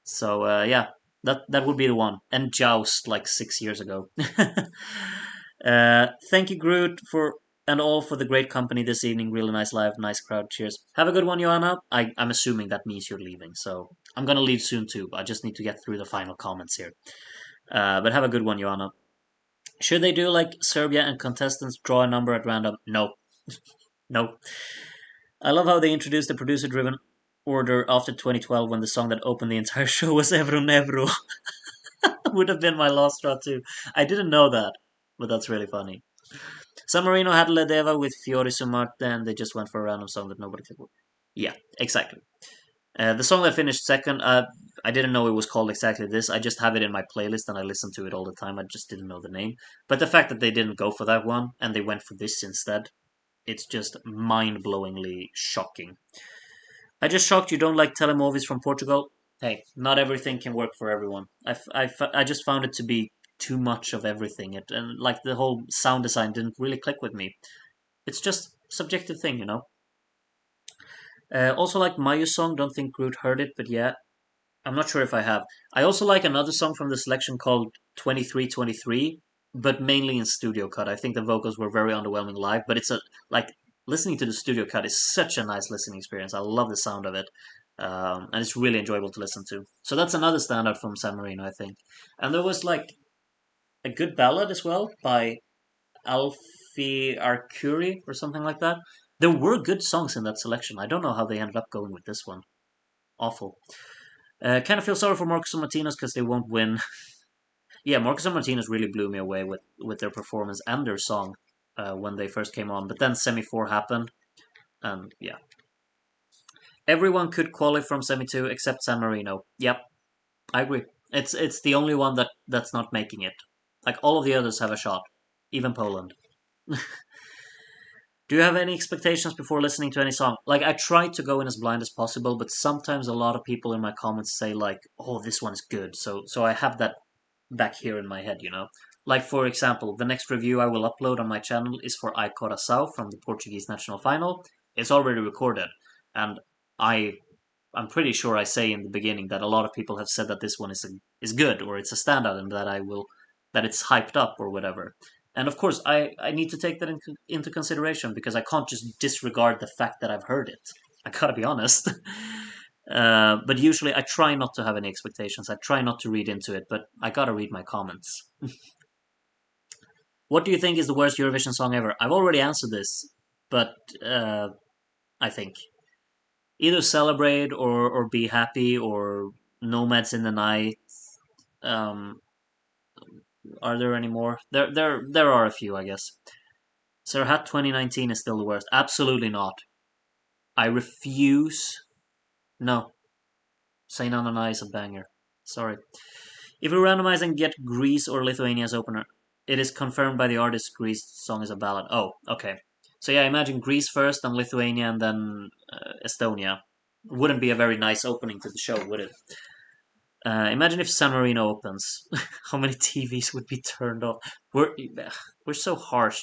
So yeah, that would be the one. And Joust like 6 years ago. Thank you, Groot, for and all for the great company this evening. Really nice live, nice crowd. Cheers. Have a good one, Joanna. I'm assuming that means you're leaving, so I'm gonna leave soon too. I just need to get through the final comments here. But have a good one, Joanna. Should they do like Serbia and contestants draw a number at random? No, no. I love how they introduced the producer-driven order after 2012 when the song that opened the entire show was Evro Nevro. Would have been my last straw too. I didn't know that, but that's really funny. San Marino had Ledeva with Fiori su Marte, and they just went for a random song that nobody could. Yeah, exactly. The song that finished second, I didn't know it was called exactly this. I just have it in my playlist and I listen to it all the time. I just didn't know the name. But the fact that they didn't go for that one and they went for this instead, it's just mind blowingly shocking. I just shocked you don't like telemovies from Portugal. Hey, not everything can work for everyone. I just found it to be too much of everything. And like the whole sound design didn't really click with me. It's just subjective thing, you know. Also like Mayu's song. Don't think Groot heard it, but yeah, I'm not sure if I have. I also like another song from the selection called 2323, but mainly in studio cut. I think the vocals were very underwhelming live, but it's a like listening to the studio cut is such a nice listening experience. I love the sound of it. And it's really enjoyable to listen to. So that's another standout from San Marino, I think. And there was like a good ballad as well by Alfie Arcuri or something like that. There were good songs in that selection. I don't know how they ended up going with this one. Awful. Kind of feel sorry for Marcus and Martinez because they won't win. Yeah, Marcus and Martinez really blew me away with their performance and their song when they first came on. But then semi four happened, and yeah, everyone could qualify from semi two except San Marino. Yep, I agree. It's the only one that's not making it. Like all of the others have a shot, even Poland. Do you have any expectations before listening to any song? Like I try to go in as blind as possible, but sometimes a lot of people in my comments say like, "Oh, this one's good." So I have that back here in my head. Like for example, the next review I will upload on my channel is for I Coração from the Portuguese national final. It's already recorded, and I I'm pretty sure I say in the beginning that a lot of people have said that this one is good or it's a standout and that it's hyped up or whatever. And of course, I need to take that into consideration because I can't just disregard the fact that I've heard it. I gotta be honest. But usually, I try not to have any expectations. I try not to read into it, but I gotta read my comments. What do you think is the worst Eurovision song ever? I've already answered this, but I think either celebrate or be happy or nomads in the night. Um, are there any more? There are a few, I guess. Serhat 2019 is still the worst. Absolutely not. I refuse. No, Say Na Na Na is a banger. Sorry. If we randomize and get Greece or Lithuania as opener, it is confirmed by the artist Greece song is a ballad. Oh, okay. So yeah, imagine Greece first, then Lithuania, and then Estonia. Wouldn't be a very nice opening to the show, would it? Imagine if San Marino opens. How many TVs would be turned off? We're so harsh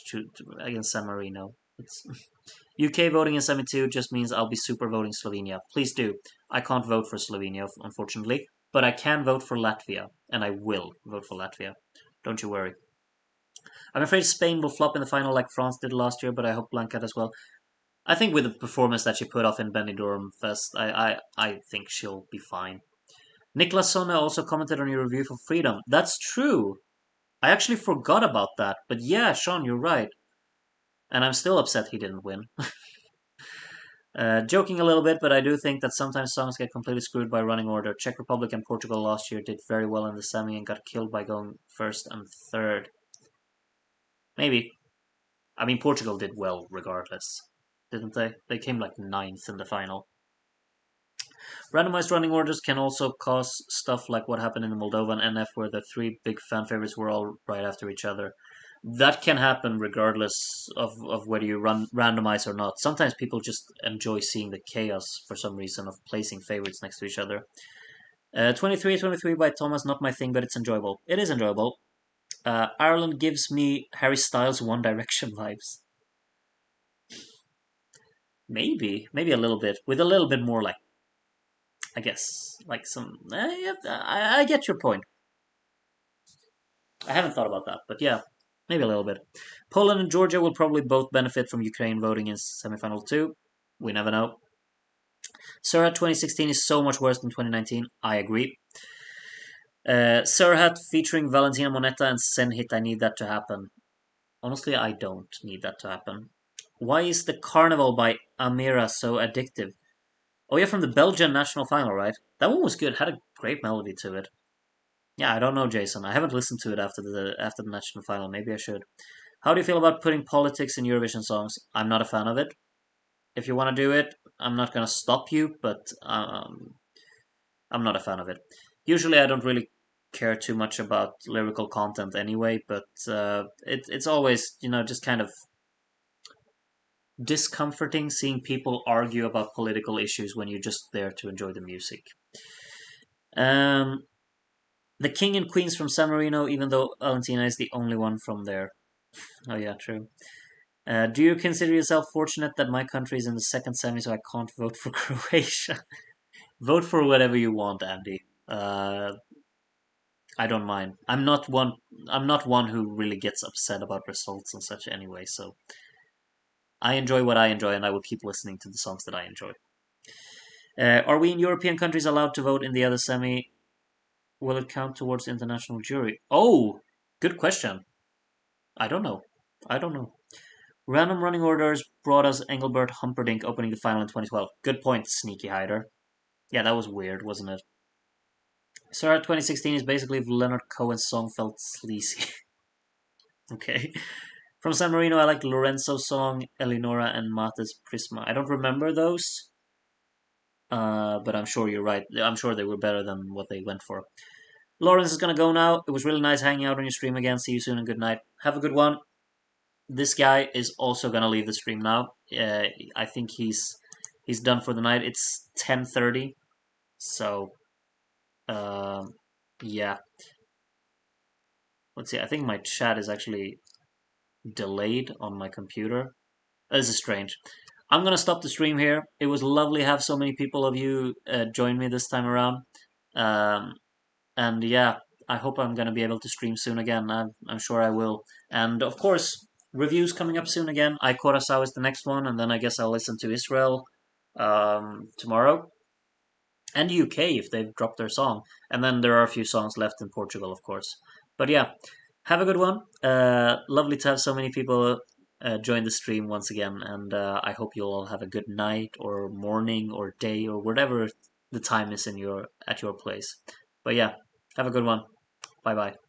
against San Marino. It's UK voting in semi-2 just means I'll be super voting Slovenia. Please do. I can't vote for Slovenia, unfortunately, but I can vote for Latvia, and I will vote for Latvia. Don't you worry. I'm afraid Spain will flop in the final like France did last year, but I hope Blanca does well. I think with the performance that she put off in Benidorm Fest, I think she'll be fine. Niklas Sonne also commented on your review for Freedom. That's true. I actually forgot about that, but yeah, Sean, you're right. And I'm still upset he didn't win. Joking a little bit, but I do think that sometimes songs get completely screwed by running order. Czech Republic and Portugal last year did very well in the semi and got killed by going first and third. Maybe. I mean, Portugal did well regardless, didn't they? They came like ninth in the final. Randomized running orders can also cause stuff like what happened in the Moldova and NF, where the three big fan favorites were all right after each other. That can happen regardless of whether you run randomize or not. Sometimes people just enjoy seeing the chaos for some reason of placing favorites next to each other. 23 by Thomas, not my thing, but it's enjoyable. It is enjoyable. Ireland gives me Harry Styles One Direction vibes. Maybe a little bit, with a little bit more like, I guess, like some. Yeah, I get your point. I haven't thought about that, but yeah, maybe a little bit. Poland and Georgia will probably both benefit from Ukraine voting in semifinal two. We never know. Serhat 2016 is so much worse than 2019. I agree. Serhat featuring Valentina Moneta and Senhit. I need that to happen. Honestly, I don't need that to happen. Why is the Carnival by Amira so addictive? Oh yeah, from the Belgian national final, right? That one was good. Had a great melody to it. Yeah, I don't know, Jason. I haven't listened to it after the national final. Maybe I should. How do you feel about putting politics in Eurovision songs? I'm not a fan of it. If you want to do it, I'm not gonna stop you, but I'm not a fan of it. Usually, I don't really care too much about lyrical content anyway, but it's always just kind of discomforting seeing people argue about political issues when you're just there to enjoy the music. Um, the King and Queens from San Marino, even though Valentina is the only one from there. Oh yeah, true. Do you consider yourself fortunate that my country is in the second semi, so I can't vote for Croatia? Vote for whatever you want, Andy. I don't mind. I'm not one. I'm not one who really gets upset about results and such anyway. So I enjoy what I enjoy, and I will keep listening to the songs that I enjoy. Are we in European countries allowed to vote in the other semi? Will it count towards the international jury? Oh, good question. I don't know. I don't know. Random running orders brought us Engelbert Humperdinck opening the final in 2012. Good point, Sneaky Hider. Yeah, that was weird, wasn't it? Sarah 2016 is basically if Leonard Cohen's song felt sleazy. Okay. From San Marino, I like Lorenzo's song, Eleonora and Mate's Prisma. I don't remember those, but I'm sure you're right. I'm sure they were better than what they went for. Lawrence is gonna go now. It was really nice hanging out on your stream again. See you soon and good night. Have a good one. This guy is also gonna leave the stream now. I think he's done for the night. It's 10:30, so um, yeah. Let's see. I think my chat is actually delayed on my computer. This is strange. I'm gonna stop the stream here. It was lovely to have so many people of you join me this time around. Um, and yeah, I hope I'm gonna be able to stream soon again. I'm sure I will. And of course, reviews coming up soon again. I Curacao is the next one, and then I guess I'll listen to Israel tomorrow, and UK if they've dropped their song. And then there are a few songs left in Portugal, of course. But yeah, have a good one. Lovely to have so many people join the stream once again, and I hope you all have a good night or morning or day or whatever the time is in your at your place. But yeah, have a good one. Bye bye.